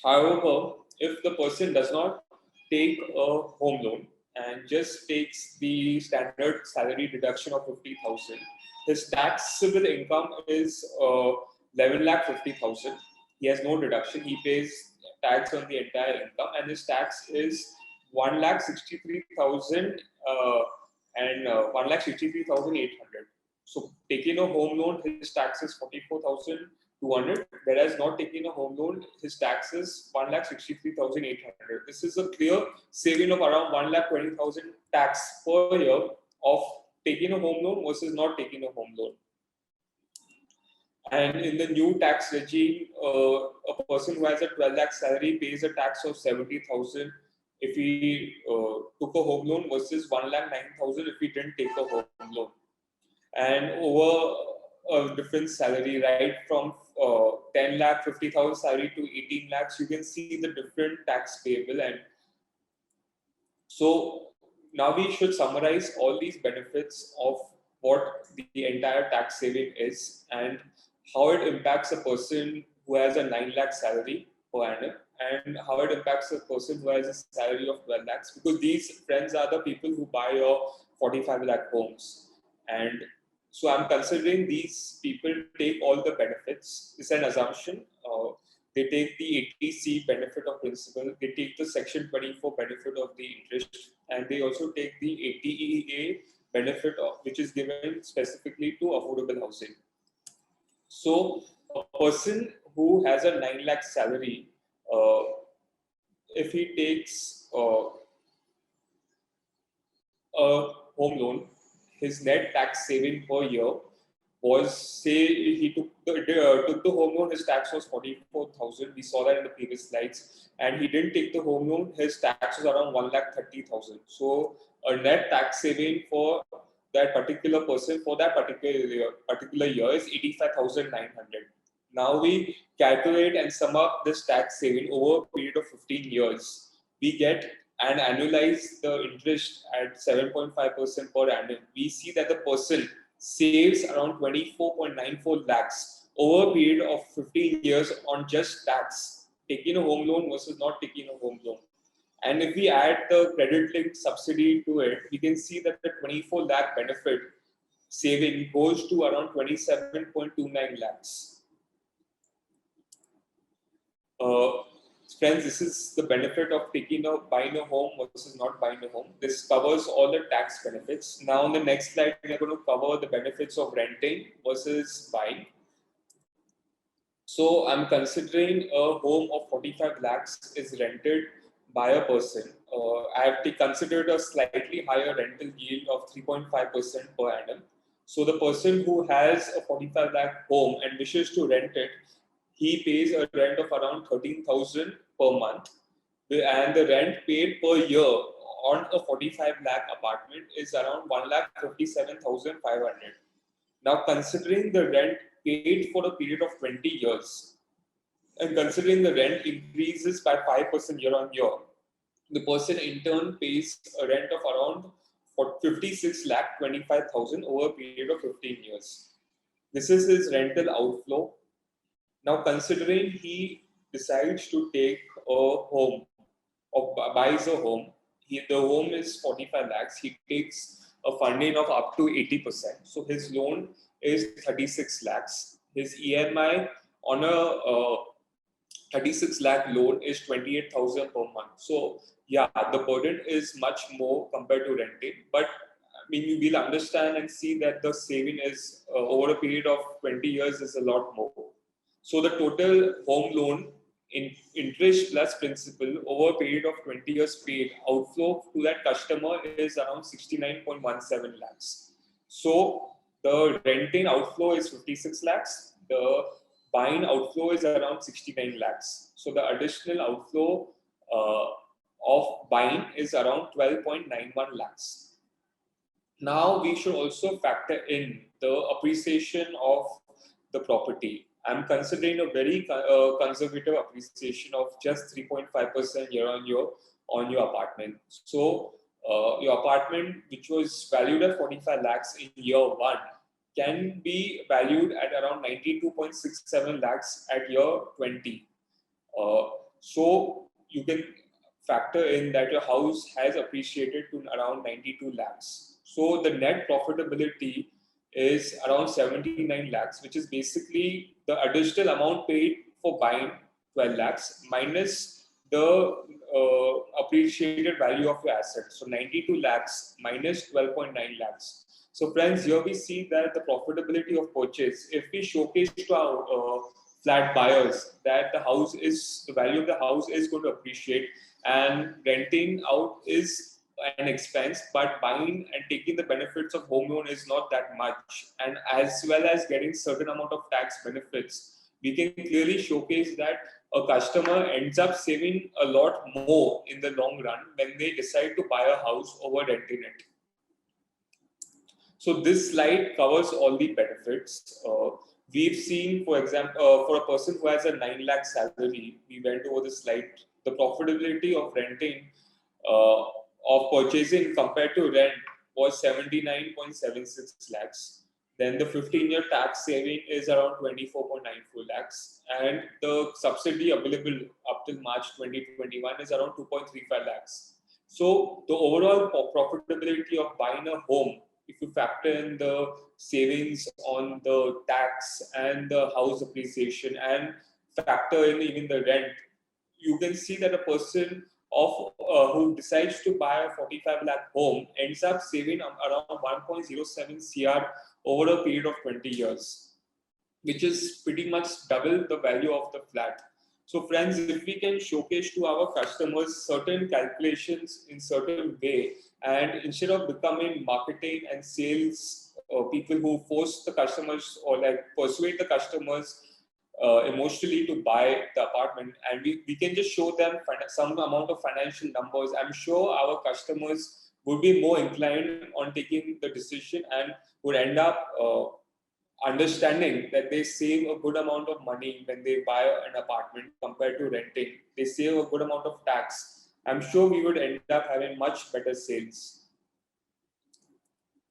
However, if the person does not take a home loan and just takes the standard salary deduction of 50,000, his taxable income is 11,50,000. He has no deduction. He pays tax on the entire income, and his tax is 1,63,000 and 1,63,800. So taking a home loan, his tax is 44,200, whereas not taking a home loan, his tax is 1,63,800. This is a clear saving of around 1,20,000 tax per year of taking a home loan versus not taking a home loan. And in the new tax regime, a person who has a 12 lakh salary pays a tax of 70,000 if he took a home loan versus 1,09,000 if he didn't take a home loan. And over a different salary, right from 10 lakh 50,000 salary to 18 lakhs, you can see the different tax payable. And so now we should summarize all these benefits of what the entire tax saving is and how it impacts a person who has a 9 lakh salary per annum, and how it impacts a person who has a salary of 12 lakhs, because these friends are the people who buy your 45 lakh homes. And so I'm considering these people take all the benefits. It's an assumption. They take the 80C benefit of principal, they take the Section 24 benefit of the interest, and they also take the 80EA benefit of, which is given specifically to affordable housing. So a person who has a 9 lakh salary, if he takes a home loan, his net tax saving per year was, say he took the home loan, his tax was 44,000. We saw that in the previous slides. And he didn't take the home loan, his tax was around 1,30,000. So a net tax saving for that particular person for that particular year is 85,900. Now we calculate and sum up this tax saving over a period of 15 years. We get and annualize the interest at 7.5% per annum. We see that the person saves around 24.94 lakhs over a period of 15 years on just tax, taking a home loan versus not taking a home loan. And if we add the credit linked subsidy to it, we can see that the 24 lakh benefit saving goes to around 27.29 lakhs. Friends, this is the benefit of buying a home versus not buying a home. This covers all the tax benefits. Now, on the next slide, we are going to cover the benefits of renting versus buying. So, I'm considering a home of 45 lakhs is rented by a person. I have considered a slightly higher rental yield of 3.5% per annum. So, the person who has a 45 lakh home and wishes to rent it, he pays a rent of around 13,000 per month, and the rent paid per year on a 45 lakh apartment is around 1,57,500. Now, considering the rent paid for a period of 20 years, and considering the rent increases by 5% year on year, the person in turn pays a rent of around 56,25,000 over a period of 15 years. This is his rental outflow. Now, considering he decides to take a home or buys a home, the home is 45 lakhs. He takes a funding of up to 80%. So his loan is 36 lakhs. His EMI on a 36 lakh loan is 28,000 per month. So yeah, the burden is much more compared to renting. But I mean, you will understand and see that the saving is over a period of 20 years is a lot more. So the total home loan in interest plus principal over a period of 20 years paid outflow to that customer is around 69.17 lakhs. So the renting outflow is 56 lakhs. The buying outflow is around 69 lakhs. So the additional outflow of buying is around 12.91 lakhs. Now we should also factor in the appreciation of the property. I'm considering a very conservative appreciation of just 3.5% year on year on your apartment. So your apartment, which was valued at 45 lakhs in year one, can be valued at around 92.67 lakhs at year 20. So you can factor in that your house has appreciated to around 92 lakhs. So the net profitability is around 79 lakhs, which is basically the additional amount paid for buying 12 lakhs minus the appreciated value of your asset. So 92 lakhs minus 12.9 lakhs. So friends, here we see that the profitability of purchase, if we showcase to our flat buyers that the value of the house is going to appreciate, and renting out is an expense, but buying and taking the benefits of home loan is not that much, and as well as getting certain amount of tax benefits, we can clearly showcase that a customer ends up saving a lot more in the long run when they decide to buy a house over renting it. So this slide covers all the benefits. We've seen, for example, for a person who has a 9 lakh salary, we went over the slide, the profitability of renting, of purchasing compared to rent was 79.76 lakhs. Then the 15-year tax saving is around 24.94 lakhs. And the subsidy available up till March 2021 is around 2.35 lakhs. So the overall profitability of buying a home, if you factor in the savings on the tax and the house appreciation and factor in even the rent, you can see that a person who decides to buy a 45 lakh home ends up saving around 1.07 crore over a period of 20 years, which is pretty much double the value of the flat. So friends, if we can showcase to our customers certain calculations in certain way, and instead of becoming marketing and sales people who force the customers or like persuade the customers emotionally to buy the apartment, and we can just show them some amount of financial numbers. I'm sure our customers would be more inclined on taking the decision and would end up understanding that they save a good amount of money when they buy an apartment compared to renting. They save a good amount of tax. I'm sure we would end up having much better sales.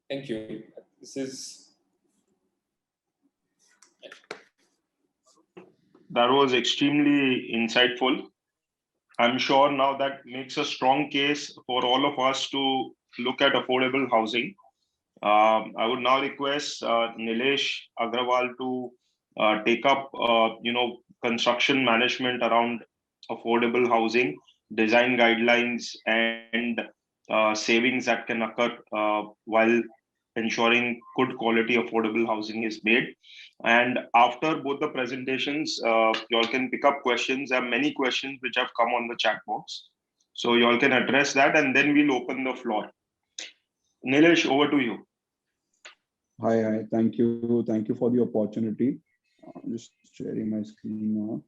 Thank you. This is. That was extremely insightful. I'm sure now that makes a strong case for all of us to look at affordable housing. I would now request Nilesh Agrawal to take up, construction management around affordable housing, design guidelines, and savings that can occur while ensuring good quality affordable housing is made. And after both the presentations, you all can pick up questions. There are many questions which have come on the chat box. So you all can address that, and then we'll open the floor. Nilesh, over to you. Hi. Thank you. Thank you for the opportunity. I'm just sharing my screen now.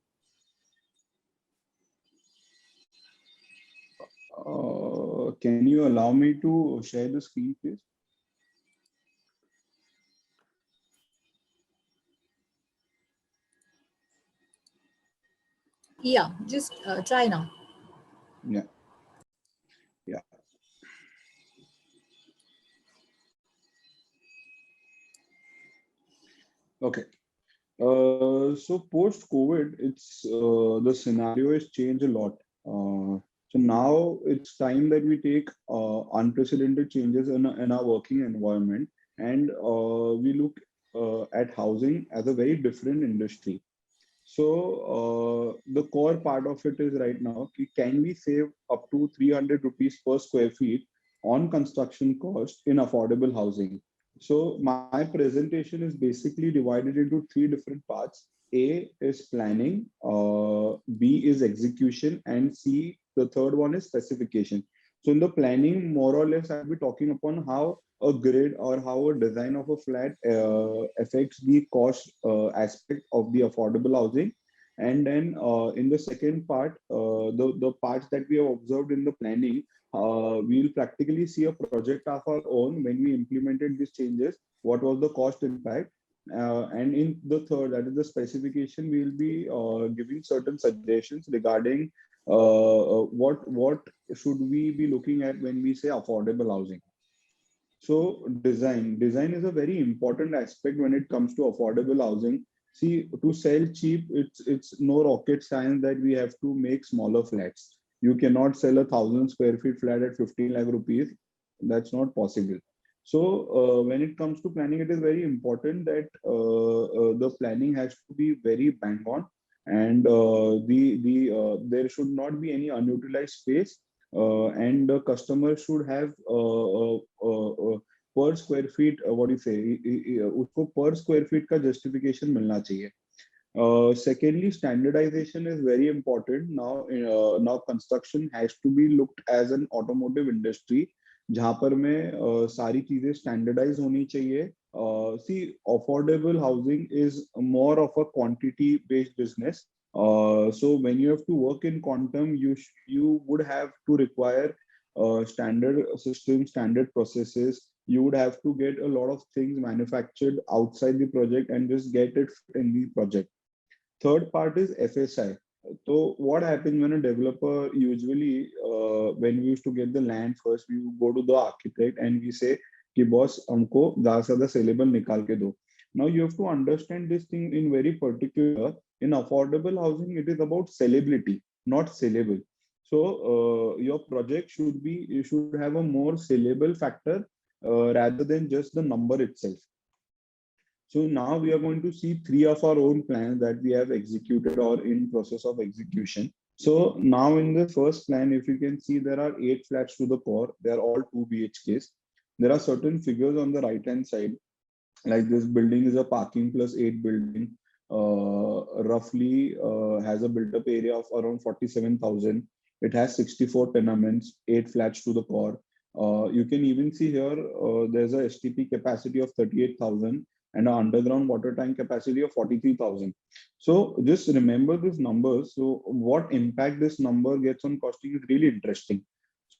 Can you allow me to share the screen, please? Yeah, just try now. Yeah. Okay. So post-COVID, it's the scenario has changed a lot. So now it's time that we take unprecedented changes in our working environment, and we look at housing as a very different industry. So the core part of it is right now, can we save up to 300 rupees per square feet on construction cost in affordable housing? So my presentation is basically divided into three different parts. A is planning, B is execution, and C, the third one is specification. So in the planning, more or less, I'll be talking upon how a grid or how a design of a flat affects the cost aspect of the affordable housing. And then in the second part, the parts that we have observed in the planning, we'll practically see a project of our own when we implemented these changes, what was the cost impact. And in the third, that is the specification, we will be giving certain suggestions regarding what should we be looking at when we say affordable housing. So design is a very important aspect when it comes to affordable housing. See, to sell cheap, it's no rocket science that we have to make smaller flats. You cannot sell 1,000 square feet flat at 15 lakh rupees. That's not possible. So when it comes to planning, it is very important that the planning has to be very bang on, and there should not be any unutilized space, and the customer should have per square feet, what do you say, उसको per square feet का justification मिलना चाहिए. Secondly, standardization is very important. Now construction has to be looked as an automotive industry, जहाँ पर में सारी चीजें standardize होनी चाहिए. See, affordable housing is more of a quantity based business. So when you have to work in quantum, you would have to require standard systems, standard processes. You would have to get a lot of things manufactured outside the project and just get it in the project. Third part is FSI. So what happens when a developer, usually when we used to get the land first, we would go to the architect and we say, "Ki boss, हमको ज़्यादा से ज़्यादा sellable निकाल के दो." Now you have to understand this thing in very particular. In affordable housing, it is about sellability, not sellable. So your project should have a more sellable factor rather than just the number itself. So now we are going to see three of our own plans that we have executed or in process of execution. So now in the first plan, if you can see, there are 8 flats to the core. They are all 2 BHKs. There are certain figures on the right hand side, like this building is a parking plus 8 building, roughly has a built up area of around 47,000. It has 64 tenements, 8 flats to the core. You can even see here, there's a STP capacity of 38,000 and an underground water tank capacity of 43,000. So just remember these numbers. So what impact this number gets on costing is really interesting.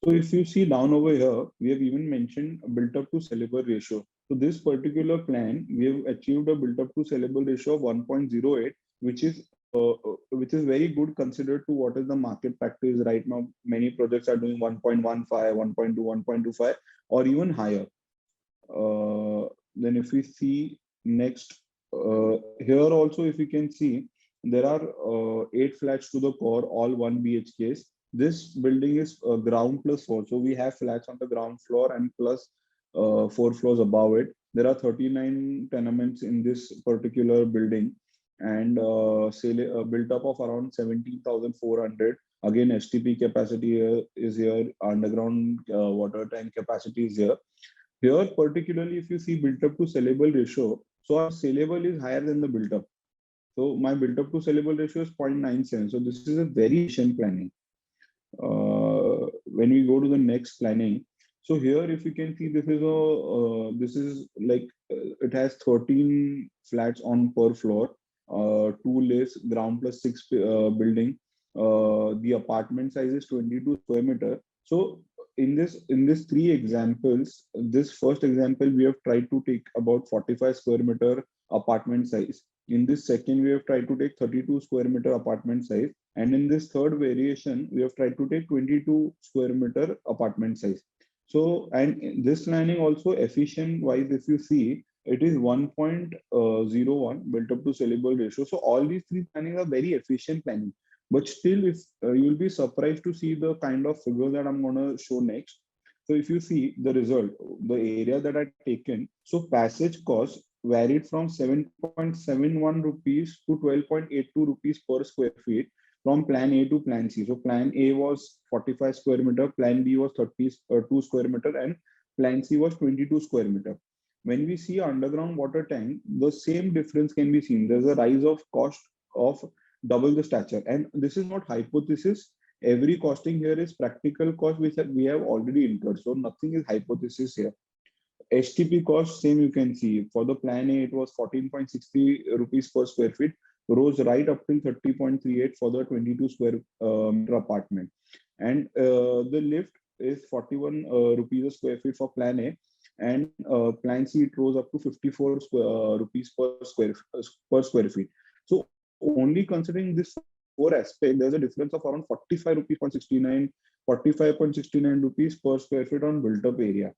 So if you see down over here, we have even mentioned built up to sellable ratio. So this particular plan, we have achieved a built up to sellable ratio of 1.08, which is very good considered to what is the market practice right now. Many projects are doing 1.15, 1.2, 1.25, or even higher. Then if we see next, here also, if you can see, there are 8 flats to the core, all 1 BHKs. This building is ground plus 4. So we have flats on the ground floor and plus 4 floors above it. There are 39 tenements in this particular building, and built up of around 17,400. Again, STP capacity is here, underground water tank capacity is here. Here, particularly, if you see built up to sellable ratio, so our sellable is higher than the built up. So my built up to sellable ratio is 0.97. So this is a very efficient planning. When we go to the next planning, so here, if you can see, this is like it has 13 flats on per floor, 2 lifts, ground plus 6 building. The apartment size is 22 square meter. So in this 3 examples, this first example we have tried to take about 45 square meter apartment size. In this second, we have tried to take 32 square meter apartment size. And in this third variation, we have tried to take 22 square meter apartment size. So, and this planning also efficient wise, if you see, it is 1.01 built up to sellable ratio. So all these 3 planning are very efficient planning. But still, if you'll be surprised to see the kind of figure that I'm going to show next. So if you see the result, the area that I've taken, so passage cost varied from 7.71 rupees to 12.82 rupees per square feet from plan A to plan C. So plan A was 45 square meter, plan B was 32 square meter, and plan C was 22 square meter. When we see underground water tank, the same difference can be seen. There's a rise of cost of double the stature. And this is not hypothesis. Every costing here is practical cost which we have already incurred. So nothing is hypothesis here. STP cost, same you can see. For the plan A, it was 14.60 rupees per square feet, rose right up till 30.38 for the 22 square meter apartment. And the lift is 41 rupees a square feet for plan A. And plan C, it rose up to 54 rupees per square feet. So only considering this 4 aspect, there's a difference of around 45 rupees 45.69 rupees per square feet on built up area.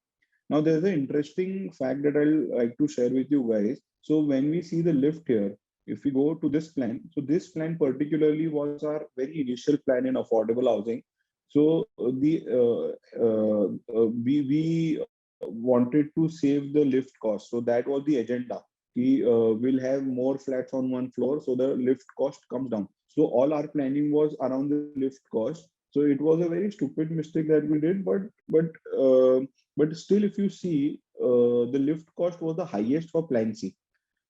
Now, there's an interesting fact that I'll like to share with you guys. So when we see the lift here, if we go to this plan, so this plan particularly was our very initial plan in affordable housing. So we wanted to save the lift cost. So that was the agenda. We will have more flats on one floor, so the lift cost comes down. So all our planning was around the lift cost. So it was a very stupid mistake that we did, but still, if you see, the lift cost was the highest for plan C.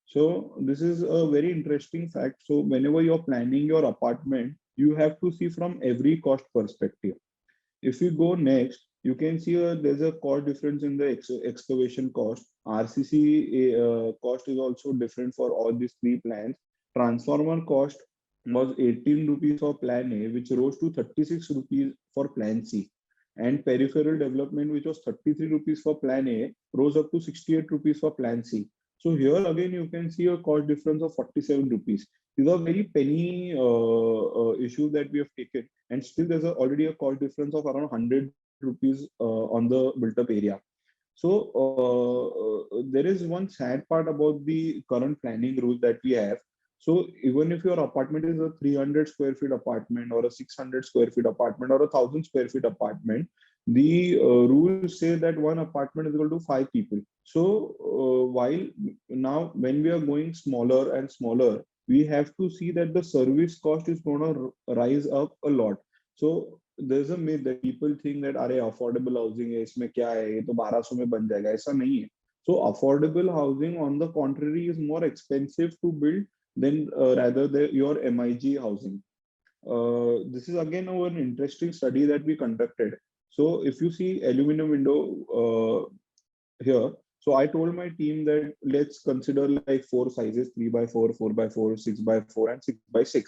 So this is a very interesting fact. So whenever you're planning your apartment, you have to see from every cost perspective. If you go next, you can see there's a cost difference in the excavation cost. RCC cost is also different for all these 3 plans. Transformer cost was 18 rupees for plan A, which rose to 36 rupees for plan C. And peripheral development, which was 33 rupees for plan A, rose up to 68 rupees for plan C. So here again, you can see a cost difference of 47 rupees. These are very penny issues that we have taken. And still there's already a cost difference of around 100 rupees on the built up area. So there is one sad part about the current planning rules that we have. So even if your apartment is a 300 square feet apartment or a 600 square feet apartment or a 1,000 square feet apartment, the rules say that one apartment is equal to 5 people. So while now when we are going smaller and smaller, we have to see that the service cost is going to rise up a lot. So there's a myth that people think that अरे affordable housing है इसमें क्या है ये तो 1200 में बन जाएगा ऐसा नहीं है. So affordable housing on the contrary is more expensive to build than rather your MIG housing. This is again an interesting study that we conducted. So if you see aluminum window here, so I told my team that let's consider like four sizes: 3x4, 4x4, 6x4, and 6x6.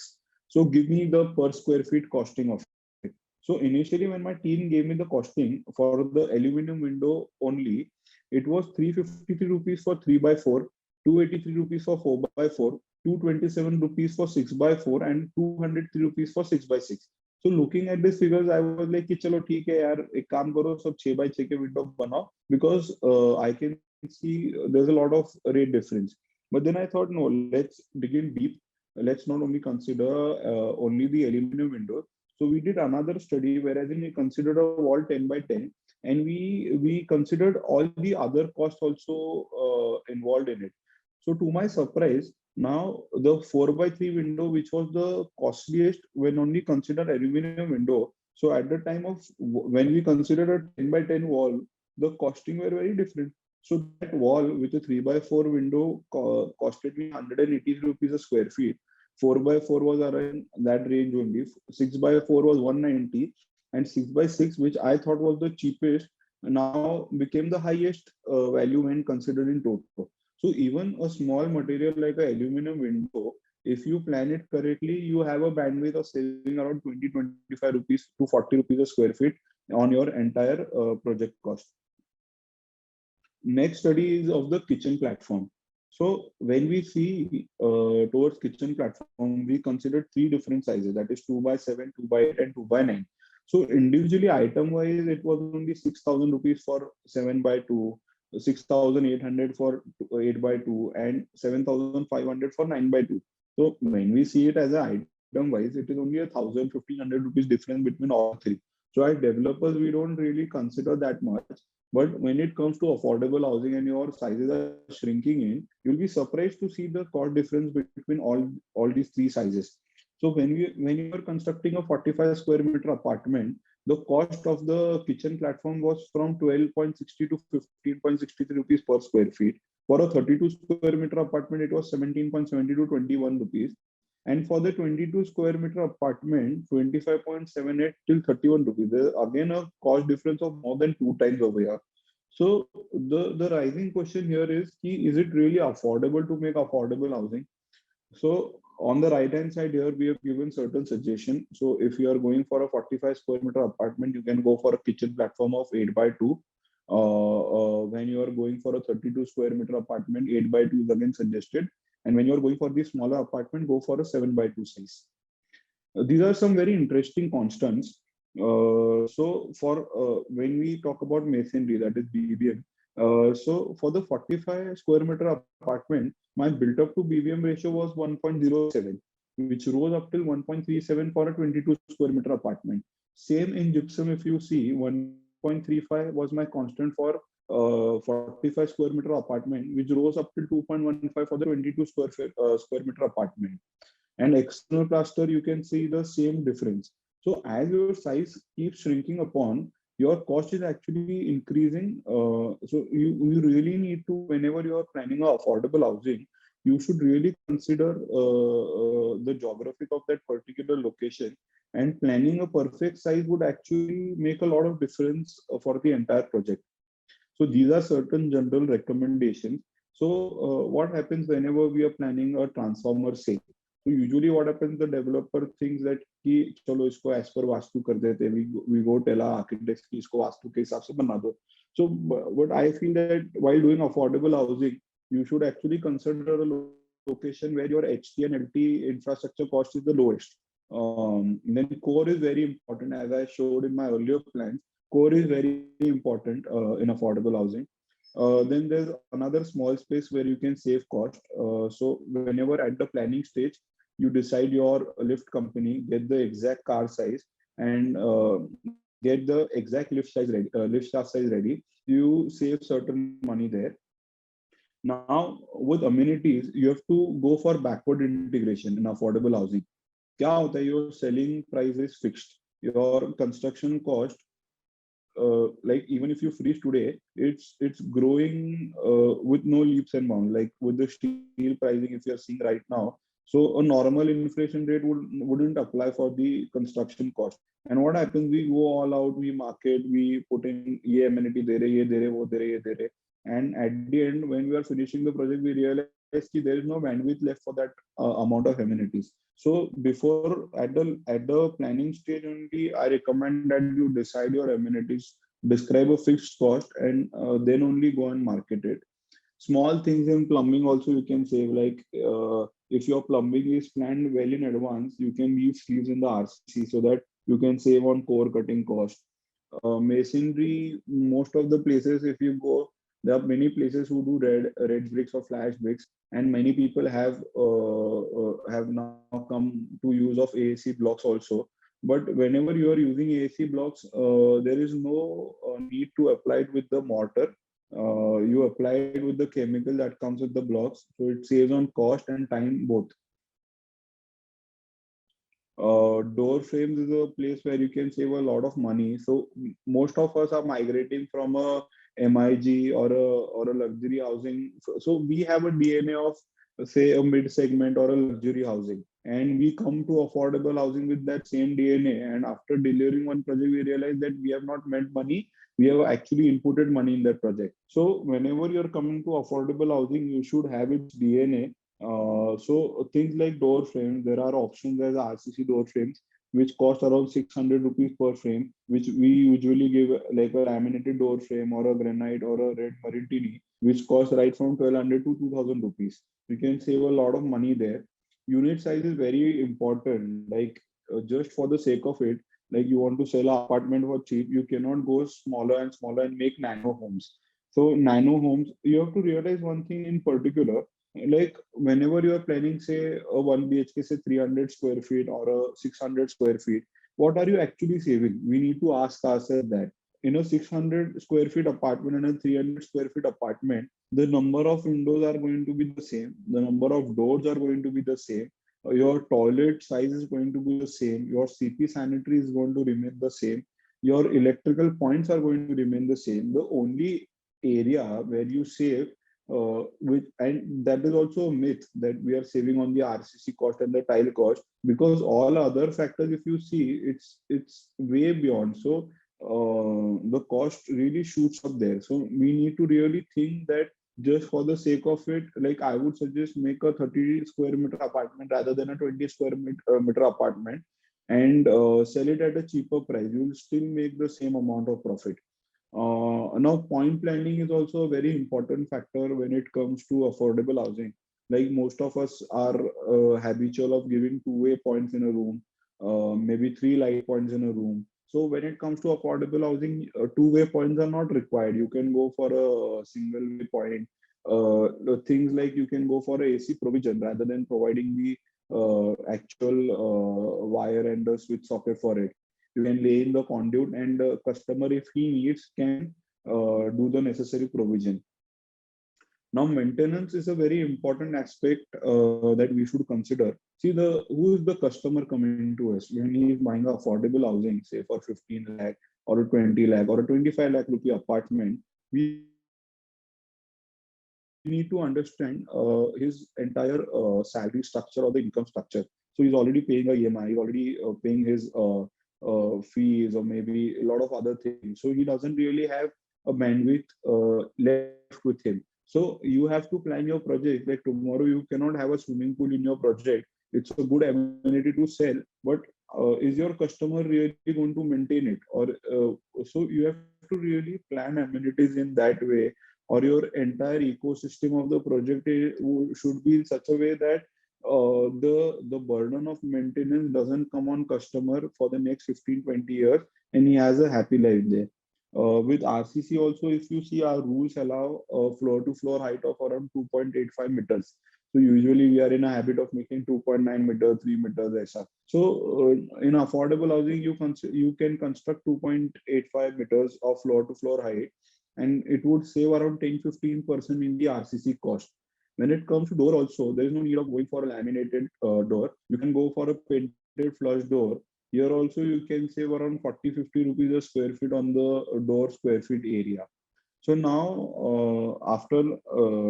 So give me the per square feet costing of it. So initially, when my team gave me the costing for the aluminum window only, it was 353 rupees for 3x4, 283 rupees for 4x4, 227 rupees for 6x4, and 203 rupees for 6x6. So looking at these figures, I was like, कि चलो ठीक है यार, एक काम करो सब 6x6 के window बनाओ, because I can see there's a lot of rate difference. But then I thought, no, let's dig in deep. Let's not only consider only the aluminum windows. So we did another study, whereas we considered a wall 10x10, and we considered all the other costs also involved in it. So to my surprise, now the 4x3 window, which was the costliest when only considered aluminum window. So at the time of when we considered a 10x10 wall, the costing were very different. So that wall with a 3x4 window costed me 180 rupees a square feet. 4x4 was around that range only. 6x4 was 190, and 6x6, which I thought was the cheapest, now became the highest value when considered in total. So even a small material like a aluminum window, if you plan it correctly, you have a bandwidth of saving around 20-25 rupees to 40 rupees a square feet on your entire project cost. Next study is of the kitchen platform. So when we see towards kitchen platform, we considered three different sizes, that is 2x7, 2x8, and 2x9. So individually item wise, it was only 6,000 rupees for 7x2, 6,800 for 8x2, and 7,500 for 9x2. So when we see it as an item wise, it is only 1,000-1,500 rupees difference between all three. So as developers, we don't really consider that much. But when it comes to affordable housing and your sizes are shrinking in, you'll be surprised to see the cost difference between all these three sizes. So when you are constructing a 45 square meter apartment, the cost of the kitchen platform was from 12.60 to 15.63 rupees per square feet. For a 32 square meter apartment, it was 17.70 to 21 rupees. And for the 22 square meter apartment, 25.78 till 31 rupees. There's again a cost difference of more than 2 times over here. So the rising question here is it really affordable to make affordable housing? So on the right hand side here, we have given certain suggestion. So if you are going for a 45 square meter apartment, you can go for a kitchen platform of 8x2. When you are going for a 32 square meter apartment, 8x2 is again suggested. And when you are going for the smaller apartment, go for a 7x2 size. These are some very interesting constants. So for when we talk about masonry, that is BBM. So for the 45 square meter apartment, my built up to BBM ratio was 1.07, which rose up till 1.37 for a 22 square meter apartment. Same in gypsum, if you see, 1.35 was my constant for 45 square meter apartment, which rose up to 2.15 for the 22 square meter apartment. And external plaster, you can see the same difference. So as your size keeps shrinking upon, your cost is actually increasing. So you really need to, whenever you are planning a affordable housing, you should really consider the geographic of that particular location, and planning a perfect size would actually make a lot of difference for the entire project. So these are certain general recommendations. So what happens whenever we are planning a transformer, say, so usually what happens, the developer thinks that कि चलो इसको as per vastu कर देते, we go tell our architects कि इसको वास्तु के हिसाब से बना दो. So what I feel that while doing affordable housing, you should actually consider a location where your HT and LT infrastructure cost is the lowest. Then core is very important, as I showed in my earlier plans. Core is very important in affordable housing. Then there's another small space where you can save cost. So whenever at the planning stage, you decide your lift company, get the exact car size, and get the exact lift shaft size ready, you save certain money there. Now with amenities, you have to go for backward integration in affordable housing. क्या होता है, your selling price is fixed. Your construction cost, like even if you freeze today, it's growing with no leaps and bounds. Like with the steel pricing, if you are seeing right now, So a normal inflation rate wouldn't apply for the construction cost. And what happens? We go all out, we market, we put in ye amenity de rahe, ye de rahe, wo de rahe, ye de rahe. And at the end, when we are finishing the project, we realize that there is no bandwidth left for that amount of amenities. So before at the planning stage only, I recommend that you decide your amenities, describe a fixed cost, and then only go and market it. Small things in plumbing also you can save, like if your plumbing is planned well in advance, you can leave sleeves in the RCC so that you can save on core cutting cost. Masonry, most of the places, if you go, there are many places who do red bricks or flash bricks, and many people have now come to use of AAC blocks also. But whenever you are using AAC blocks, there is no need to apply it with the mortar. You apply it with the chemical that comes with the blocks, so it saves on cost and time both. Door frames is a place where you can save a lot of money. So most of us are migrating from a MIG or a luxury housing. So we have a DNA of, say, a mid segment or a luxury housing, and we come to affordable housing with that same DNA. And after delivering one project, we realize that we have not made money. We have actually inputted money in that project. So whenever you're coming to affordable housing, you should have its DNA. So things like door frames, there are options as RCC door frames, which cost around 600 rupees per frame, which we usually give like a laminated door frame or a granite or a red marintini, which costs right from 1200 to 2000 rupees. You can save a lot of money there. Unit size is very important, like just for the sake of it, like you want to sell an apartment for cheap, you cannot go smaller and smaller and make nano homes. So nano homes, you have to realize one thing in particular, like whenever you are planning, say, a 1 BHK, say 300 square feet or a 600 square feet, what are you actually saving? We need to ask ourselves that. In a 600 square feet apartment and a 300 square feet apartment, the number of windows are going to be the same, the number of doors are going to be the same, your toilet size is going to be the same, your CP sanitary is going to remain the same, your electrical points are going to remain the same. The only area where you save, and that is also a myth, that we are saving on the RCC cost and the tile cost, because all other factors, if you see, it's way beyond. So the cost really shoots up there. So we need to really think that just for the sake of it, like I would suggest make a 30 square meter apartment rather than a 20 square meter apartment, and sell it at a cheaper price. You will still make the same amount of profit. Now, point planning is also a very important factor when it comes to affordable housing. Like most of us are habitual of giving two-way points in a room, maybe three light points in a room. So when it comes to affordable housing, two-way points are not required. You can go for a single-way point. The things like you can go for a AC provision rather than providing the actual wire and the switch socket for it. You can lay in the conduit, and the customer, if he needs, can do the necessary provision. Now, maintenance is a very important aspect that we should consider. See, who is the customer coming to us when he is buying affordable housing, say for 15 lakh or a 20 lakh or a 25 lakh rupee apartment. We need to understand his entire salary structure or the income structure. So he's already paying a EMI, he's already paying his fees or maybe a lot of other things. So he doesn't really have a bandwidth left with him. So you have to plan your project. Like tomorrow, you cannot have a swimming pool in your project. It's a good amenity to sell, but is your customer really going to maintain it? Or so you have to really plan amenities in that way, or your entire ecosystem of the project should be in such a way that the burden of maintenance doesn't come on customer for the next 15-20 years, and he has a happy life there. With RCC also, if you see, our rules allow a floor to floor height of around 2.85 meters. So usually we are in a habit of making 2.9 meters, 3 meters, etc. So in affordable housing, you can construct 2.85 meters of floor to floor height, and it would save around 10-15% in the RCC cost. When it comes to door also, there is no need of going for a laminated door. You can go for a painted flush door. Here also you can save around 40-50 rupees a square feet on the door square feet area. So now, after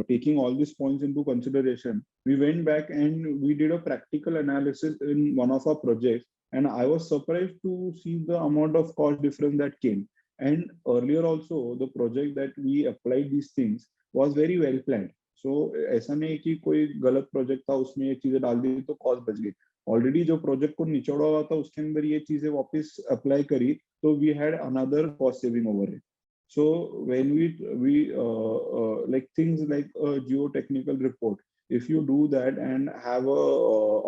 taking all these points into consideration, we went back and we did a practical analysis in one of our projects, and I was surprised to see the amount of cost difference that came. And earlier also, the project that we applied these things was very well planned. So ऐसा नहीं है कि कोई गलत project था उसमें ये चीजें डाल दी तो कॉस्ट बच गई. ऑलरेडी जो प्रोजेक्ट को निचोड़ा हुआ था उसके अंदर ये चीजें वापस अप्लाई करी तो we had another cost saving over it. So when we like things like a geotechnical report, if you do that and have a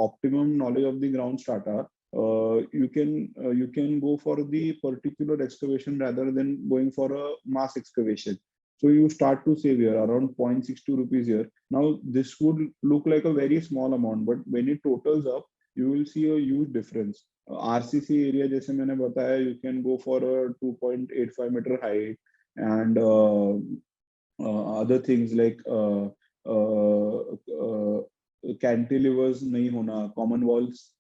optimum knowledge of the ground strata, you can go for the particular excavation rather than going for a mass excavation. So you start to save here around 0.62 rupees here. Now this would look like a very small amount, but when it totals up, you will see a huge difference. RCC area, जैसे मैंने बताया, you can go for a 2.85 meter height and other things like cantilevers नहीं होना, common walls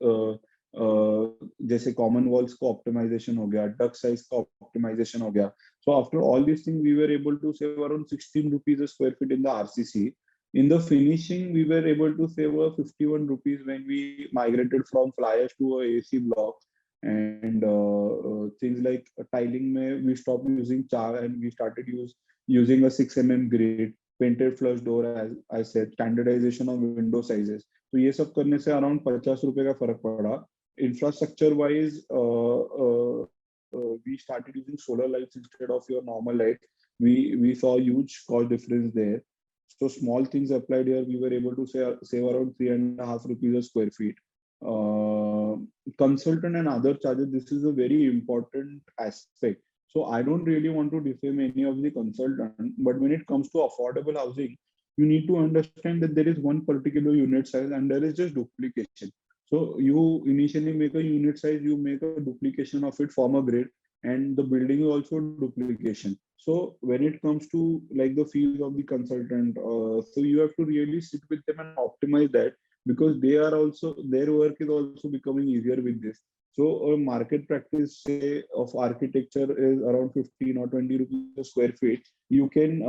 जैसे common walls को optimization हो गया, duct size का optimization हो गया. So after all these things, we were able to save around 16 rupees a square feet in the RCC. In the finishing, we were able to save 51 rupees when we migrated from fly ash to a AC block. And things like tiling, we stopped using char and we started using a 6 mm grade, painted flush door, as I said, standardization of window sizes. तो ये सब करने से around 50 रुपए का फर्क पड़ा. Infrastructure wise, we started using solar lights instead of your normal light. We saw huge cost difference there. So small things applied here, we were able to save around 3.5 rupees a square feet. Consultant and other charges, this is a very important aspect. So I don't really want to defame any of the consultant, but when it comes to affordable housing, you need to understand that there is one particular unit size and there is just duplication. So you initially make a unit size, you make a duplication of it, form a grade, and the building is also duplication. So when it comes to like the fees of the consultant, so you have to really sit with them and optimize that, because they are also, their work is also becoming easier with this. So a market practice, say, of architecture is around 15 or 20 rupees a square feet. You can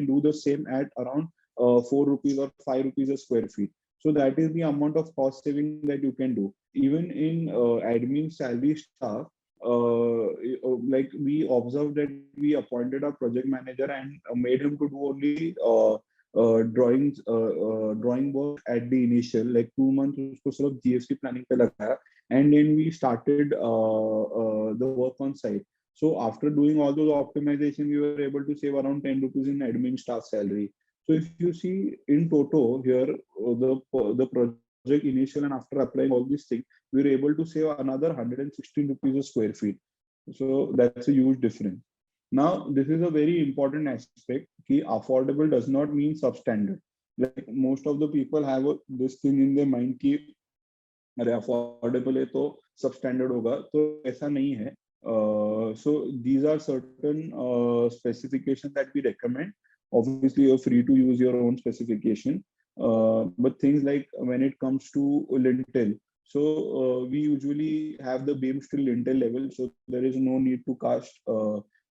do the same at around 4 rupees or 5 rupees a square feet. So that is the amount of cost saving that you can do. Even in admin salary staff, like we observed that we appointed a project manager and made him to do only drawing work at the initial, like 2 months उसको सिर्फ GST planning पे लगाया, and then we started the work on site. So after doing all those optimization, we were able to save around 10 rupees in admin staff salary. So if you see in total here, the project initial and after applying all these things, we were able to save another 116 rupees a square feet. So that's a huge difference. Now, this is a very important aspect. Ki affordable does not mean substandard. Like most of the people have this thing in their mind कि अरे affordable है तो substandard होगा, तो ऐसा नहीं है. So these are certain specifications that we recommend. Obviously, you're free to use your own specification. But things like when it comes to lintel, so we usually have the beam still lintel level, so there is no need to cast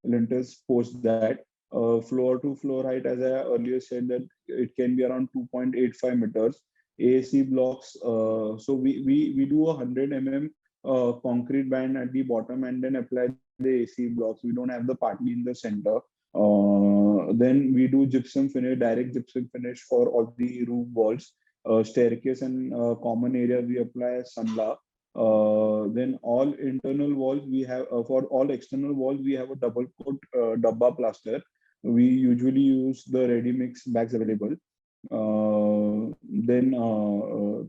lintels post that. Floor to floor height, as I earlier said, that it can be around 2.85 meters. AAC blocks, so we do a 100 mm concrete band at the bottom and then apply the AC blocks. We don't have the partly in the center. Then we do gypsum finish, direct gypsum finish for all the roof walls. Staircase and common area we apply Sunla. Then all internal walls we have, for all external walls we have a double coat dabba plaster. We usually use the ready mix bags available. Then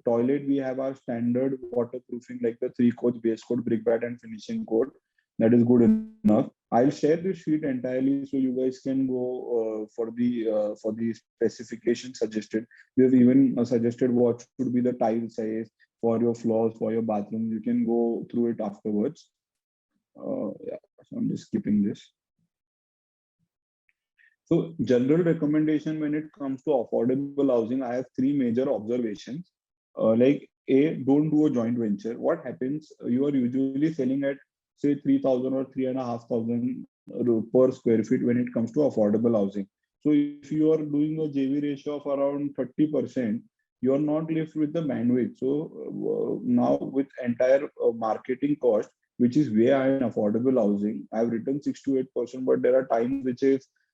toilet we have our standard waterproofing like the 3 coats, base coat, brick bat and finishing coat. That is good enough. I'll share this sheet entirely so you guys can go for the specification suggested. We have even suggested what should be the tile size for your floors, for your bathroom. You can go through it afterwards. Yeah, so I'm just skipping this. So general recommendation when it comes to affordable housing, I have 3 major observations. Like A, don't do a joint venture. What happens? You are usually selling at say 3,000 or 3,500 per square feet when it comes to affordable housing. So if you are doing a JV ratio of around 30%, you are not left with the bandwidth. So now with entire marketing cost, which is way high in affordable housing, I've written 6 to 8%, but there are times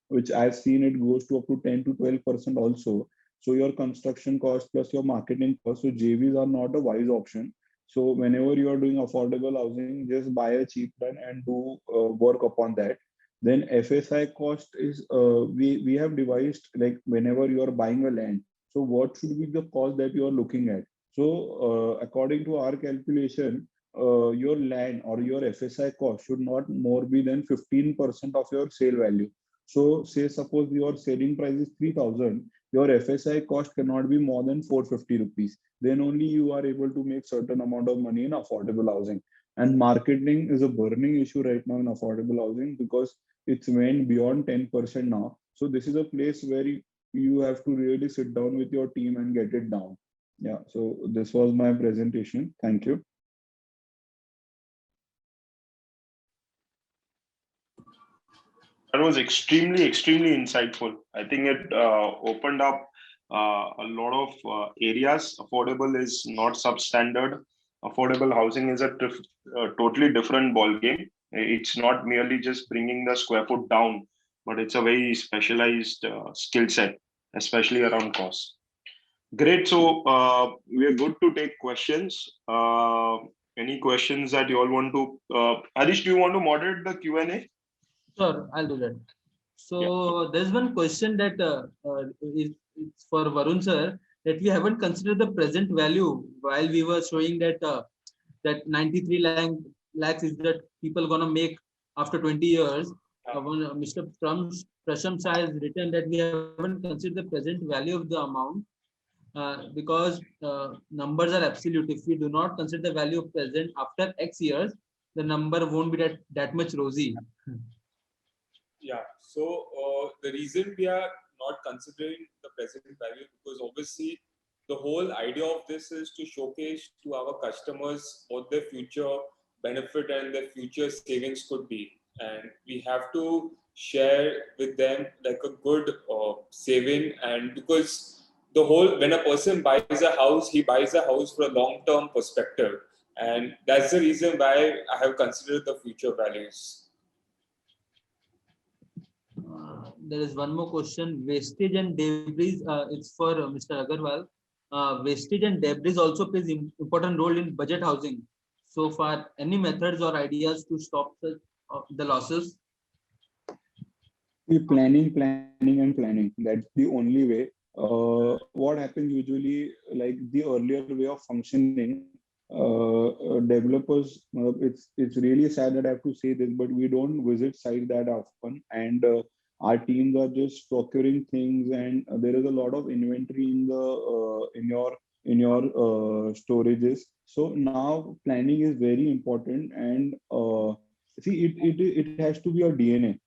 which I've seen it goes to up to 10 to 12% also. So your construction cost plus your marketing cost, so JVs are not a wise option. So whenever you are doing affordable housing, just buy a cheap land and do work upon that. Then FSI cost is we have devised, like whenever you are buying a land, so what should be the cost that you are looking at? So according to our calculation, your land or your FSI cost should not more be than 15% of your sale value. So say suppose your selling price is 3,000, your FSI cost cannot be more than 450 rupees. Then only you are able to make certain amount of money in affordable housing. And marketing is a burning issue right now in affordable housing because it's went beyond 10% now. So this is a place where you have to really sit down with your team and get it down. Yeah, so this was my presentation. Thank you. That was extremely insightful. I think it opened up a lot of areas. Affordable is not substandard. Affordable housing is a totally different ball game. It's not merely just bringing the square foot down, but it's a very specialized skill set, especially around cost. Great. So we are good to take questions. Any questions that you all want to? Harish, do you want to moderate the Q&A? Sure, I'll do that. So there's one question that it's for Varun sir, that we haven't considered the present value while we were showing that that 93 lakhs is that people gonna make after 20 years. Mr. Prasham Shah has written that we haven't considered the present value of the amount because numbers are absolute. If we do not consider the value of present after X years, the number won't be that much rosy. Yeah, so the reason we are not considering the present value, because obviously the whole idea of this is to showcase to our customers what their future benefit and their future savings could be. And we have to share with them like a good saving. And because the whole, when a person buys a house, he buys a house for a long-term perspective. And that's the reason why I have considered the future values. There is one more question. Wastage and debris. It's for Mr. Agarwal. Wastage and debris also plays important role in budget housing. So far, any methods or ideas to stop the losses? Planning. That's the only way. What happens usually, like the earlier way of functioning, developers, it's really sad that I have to say this, but we don't visit site that often, and our teams are just procuring things, and there is a lot of inventory in the in your storages. So now planning is very important, and see it has to be your DNA,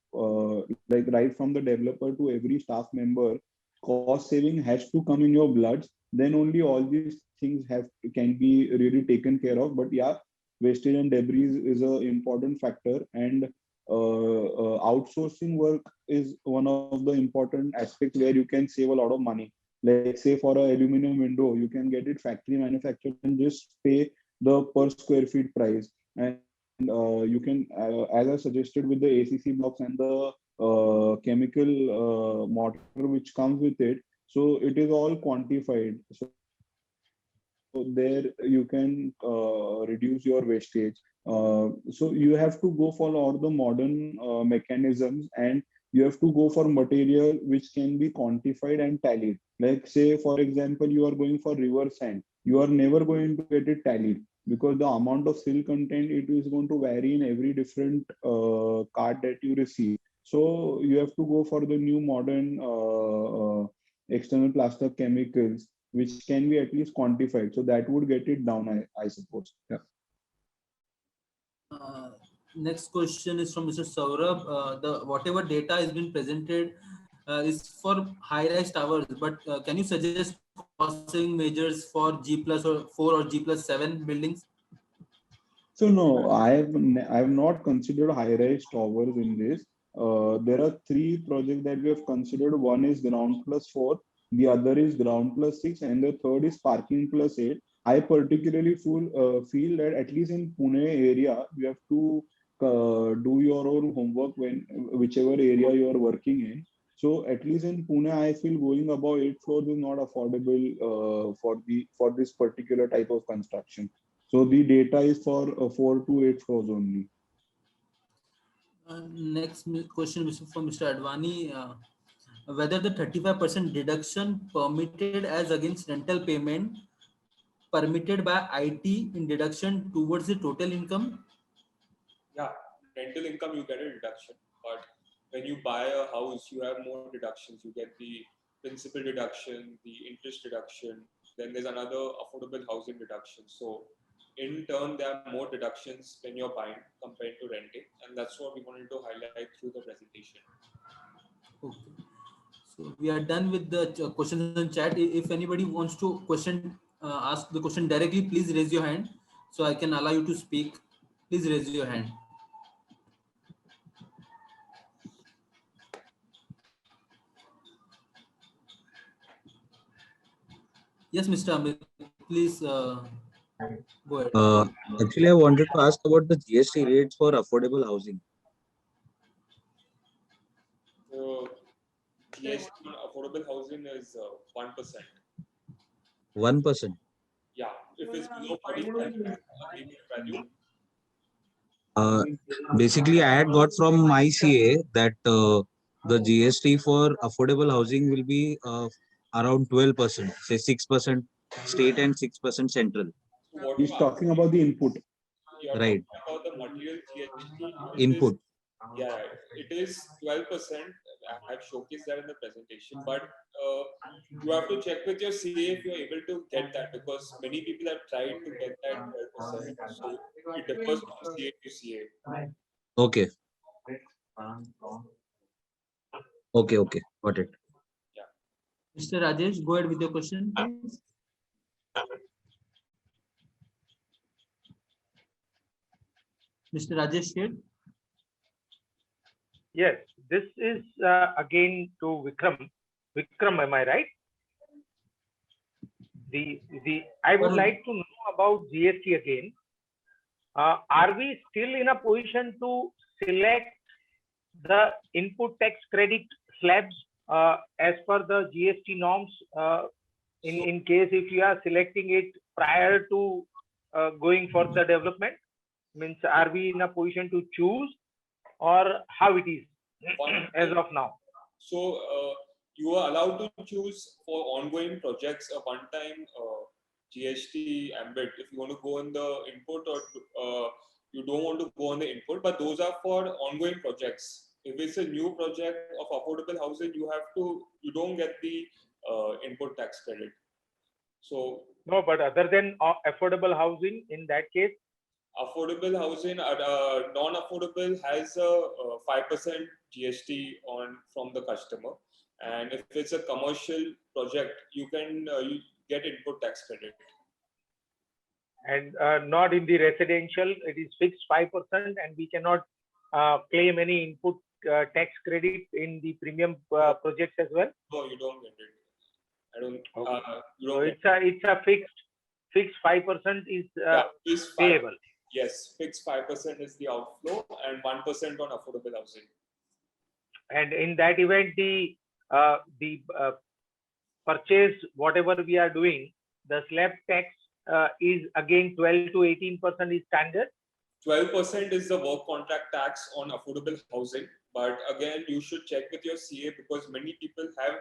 like right from the developer to every staff member. Cost saving has to come in your bloods, then only all these things can be really taken care of. But yeah, wastage and debris is an important factor, and outsourcing work is one of the important aspects where you can save a lot of money. Like say for an aluminum window, you can get it factory manufactured and just pay the per square feet price. And you can, as I suggested with the ACC blocks and the chemical mortar which comes with it, so it is all quantified. So there you can reduce your wastage. So you have to go for all the modern mechanisms, and you have to go for material which can be quantified and tallied. Like say, for example, you are going for river sand, you are never going to get it tallied because the amount of sill content, it is going to vary in every different card that you receive. So you have to go for the new modern external plaster chemicals, which can be at least quantified. So that would get it down, I suppose. Yeah. Next question is from Mr. Saurabh. The whatever data has been presented is for high-rise towers, but can you suggest cost-saving measures for G+4 or G+7 buildings? So no, I have not considered high-rise towers in this. There are three projects that we have considered. One is ground plus 4, the other is ground plus 6, and the third is parking plus 8. I particularly feel that at least in Pune area, you have to do your own homework when whichever area you are working in. So at least in Pune, I feel going above 8 floors is not affordable for this particular type of construction. So the data is for 4 to 8 floors only. Next question from Mr. Advani. Whether the 35% deduction permitted as against rental payment permitted by IT in deduction towards the total income? Yeah, rental income you get a deduction, but when you buy a house, you have more deductions. You get the principal deduction, the interest deduction, then there's another affordable housing deduction. So in turn, there are more deductions when you're buying compared to renting, and that's what we wanted to highlight through the presentation. Okay. So we are done with the questions in chat. If anybody wants to ask the question directly, please raise your hand so I can allow you to speak. Please raise your hand. Yes, Mr. Amit, please go ahead. Actually, I wanted to ask about the GST rates for affordable housing. GST on affordable housing is 1%. 1%. Yeah, if it's below 45 value. Basically, I had got from my CA that the GST for affordable housing will be around 12%, say 6% state and 6% central. So He's talking about the input. You're right. talking about the material GST. Input. Yeah, it is 12%. I have showcased that in the presentation, but you have to check with your CA if you're able to get that, because many people have tried to get that 12%. So it differs from CA to CA. Okay. Okay. Got it. Yeah. Mr. Rajesh, go ahead with your question, please. Mr. Rajesh Shed. Yes, this is again to Vikram. Vikram, am I right? I would like to know about GST again. Are we still in a position to select the input tax credit slabs as per the GST norms? In case if you are selecting it prior to going for the development, means are we in a position to choose, or how it is as of now? So you are allowed to choose for ongoing projects a one-time GST ambit if you want to go in the input, or you don't want to go on the input, but those are for ongoing projects. If it's a new project of affordable housing, you don't get the input tax credit. So no, but other than affordable housing, in that case, affordable housing, non-affordable has a 5% GST from the customer, and if it's a commercial project, you can you get input tax credit. And not in the residential, it is fixed 5%, and we cannot claim any input tax credit in the premium projects as well. No, you don't get it. I don't. Okay. You don't. So it's a fixed 5% is payable. Yes, fixed 5% is the outflow and 1% on affordable housing. And in that event, the purchase, whatever we are doing, the slab tax is again 12 to 18% is standard. 12% is the work contract tax on affordable housing, but again, you should check with your CA, because many people have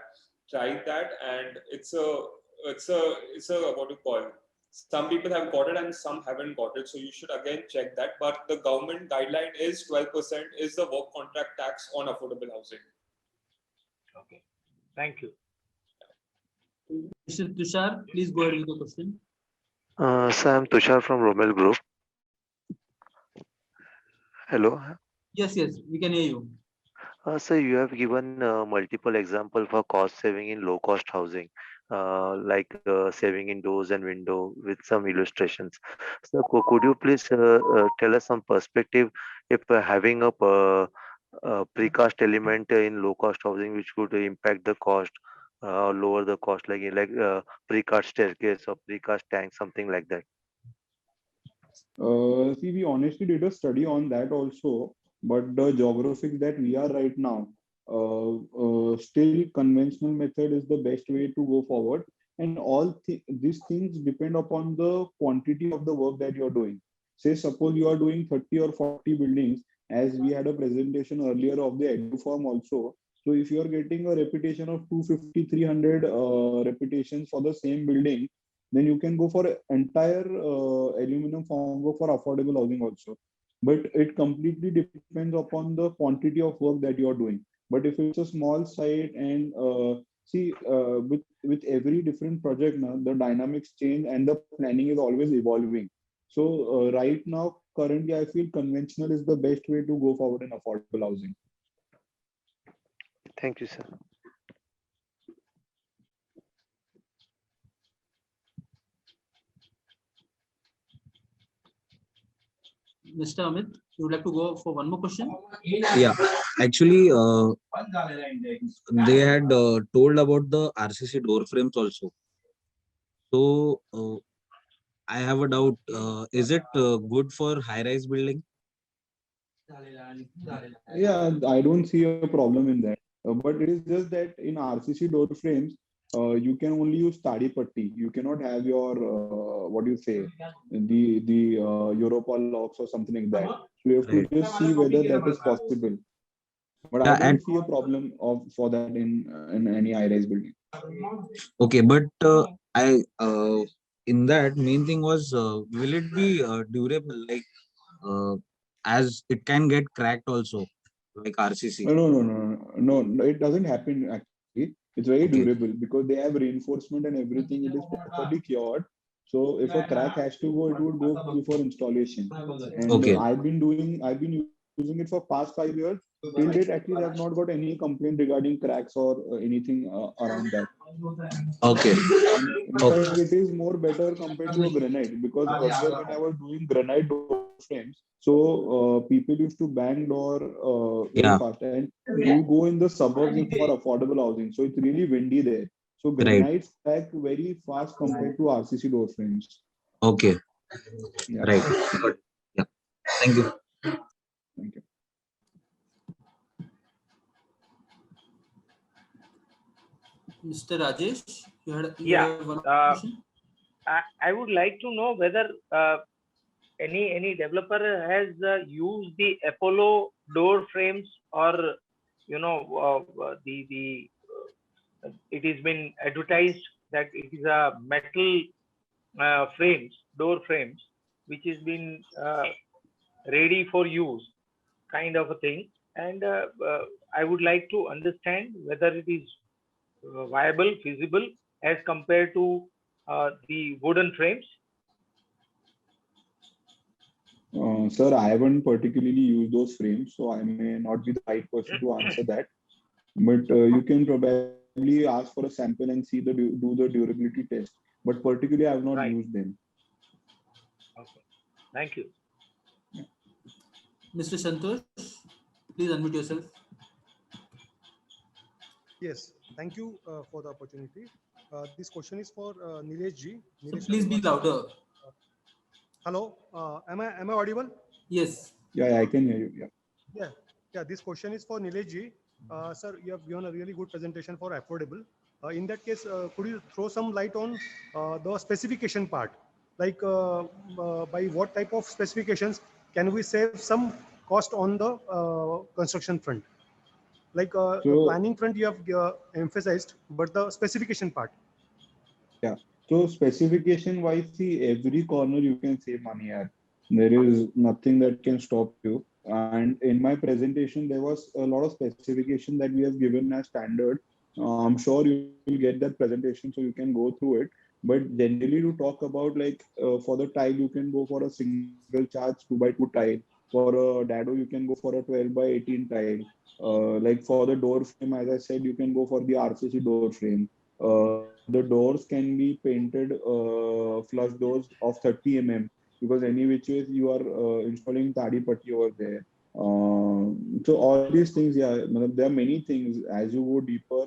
tried that, and it's a what you call. Some people have got it and some haven't got it. So you should again check that. But the government guideline is 12% is the work contract tax on affordable housing. Okay. Thank you. Mr. Tushar, please go ahead with the question. Sir, I'm Tushar from Romel Group. Hello. Yes, we can hear you. Sir, you have given multiple examples for cost saving in low cost housing. like saving in doors and window with some illustrations. So could you please tell us some perspective if having a precast element in low cost housing which could impact the cost, lower the cost, like precast staircase or precast tank, something like that. See, we honestly did a study on that also, but the geographic that we are right now, still conventional method is the best way to go forward. And these things depend upon the quantity of the work that you're doing. Say, suppose you are doing 30 or 40 buildings, as we had a presentation earlier of the EduForm also. So if you are getting a reputation of 250, 300 reputations for the same building, then you can go for entire aluminum formwork for affordable housing also. But it completely depends upon the quantity of work that you are doing. But if it's a small site and with every different project now, the dynamics change and the planning is always evolving. So right now, currently, I feel conventional is the best way to go forward in affordable housing. Thank you, sir. Mr. Amit, you would like to go for one more question? Yeah, actually, they had told about the RCC door frames also. So I have a doubt. Is it good for high-rise building? Yeah, I don't see a problem in that. But it is just that in RCC door frames, you can only use tadi patti. You cannot have your what do you say, the Europa locks or something like that. So you have to Right. just see whether that is possible. But I Yeah, and don't see a problem of for that in any high-rise building. okay, but I in that main thing was will it be durable, like as it can get cracked also, like RCC? No, it doesn't happen actually. It's very Okay, durable because they have reinforcement and everything. It is properly cured. So if a crack has to go, it would go before installation. And okay, I've been using it for past 5 years. Till date, at least I've not got any complaint regarding cracks or anything around that. okay, And in okay. fact, it is more better compared to a granite because earlier when I was doing granite door frames, so people used to bang door very Yeah, fast, and you go in the suburbs for affordable housing, so it's really windy there. So right. granites crack very fast compared to RCC door frames. Okay, Yeah, right. But yeah, thank you. thank you. Mr. Rajesh, you Yeah, have one question? I would like to know whether any developer has used the Apollo door frames, or it has been advertised that it is a metal door frames, which has been ready for use, kind of a thing. And I would like to understand whether it is viable, feasible as compared to the wooden frames. Sir, I haven't particularly used those frames, so I may not be the right person to answer that. But you can probably ask for a sample and see do the durability test. But particularly, I have not Right. used them. Okay. Thank you. Mr. Santosh, please unmute yourself. Yes, thank you for the opportunity. This question is for Nilesh ji. So Nilesh please be Agarwal. louder. Hello, am I audible? Yes. Yeah, I can hear you. Yeah. Yeah. This question is for Nilesh ji. Sir, you have given a really good presentation for affordable. In that case, could you throw some light on the specification part? Like by what type of specifications can we save some cost on the construction front? Like So planning front you have emphasized, but the specification part. yeah. So specification wise, see every corner you can save money at. There is nothing that can stop you. And in my presentation, there was a lot of specification that we have given as standard. I'm sure you will get that presentation so you can go through it. But generally, to talk about like for the tile, you can go for a single charge 2x2 tile. For a dado, you can go for a 12x18 tile. Like for the door frame, as I said, you can go for the RCC door frame. the doors can be painted flush doors of 30 mm, because any which ways you are installing tadi putty over there. So all these things, yeah, there are many things. As you go deeper,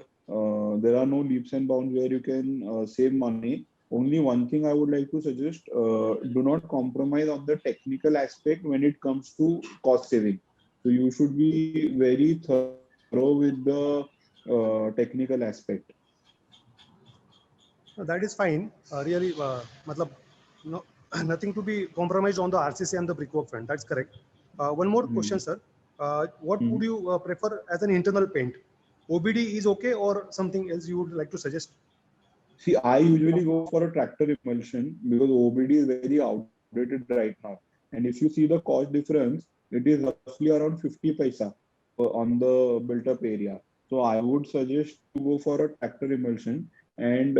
there are no leaps and bounds where you can save money. Only one thing I would like to suggest: do not compromise on the technical aspect when it comes to cost saving. So you should be very thorough with the technical aspect. That is fine. Really, matlab, no, nothing to be compromised on the RCC and the brickwork front. That's correct. One more question, sir. What would you prefer as an internal paint? OBD is okay, or something else you would like to suggest? See, I usually go for a tractor emulsion because OBD is very outdated right now. And if you see the cost difference, it is roughly around 50 paisa on the built up area. So I would suggest to go for a tractor emulsion. And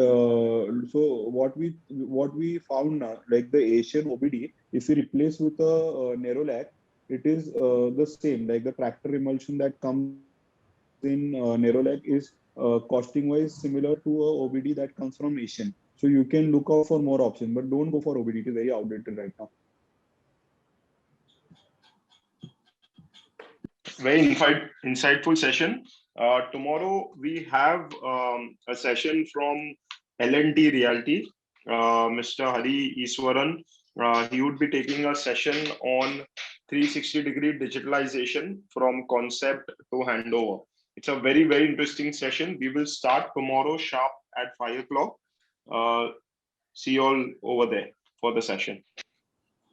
so what we found now, like the Asian OBD, if we replace with a Nerolac, it is the same. Like the tractor emulsion that comes in Nerolac is costing wise similar to a OBD that comes from Asian. So you can look out for more options, but don't go for OBD. It is very outdated right now. Very insightful session. Tomorrow we have a session from L&T Realty. Mr. Hari Iswaran, he would be taking a session on 360-degree digitalization from concept to handover. It's a very, very interesting session. We will start tomorrow sharp at 5 o'clock. See you all over there for the session.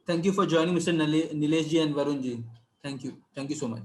Thank you for joining, Mr. Nilesh ji and Varun ji. Thank you. Thank you so much.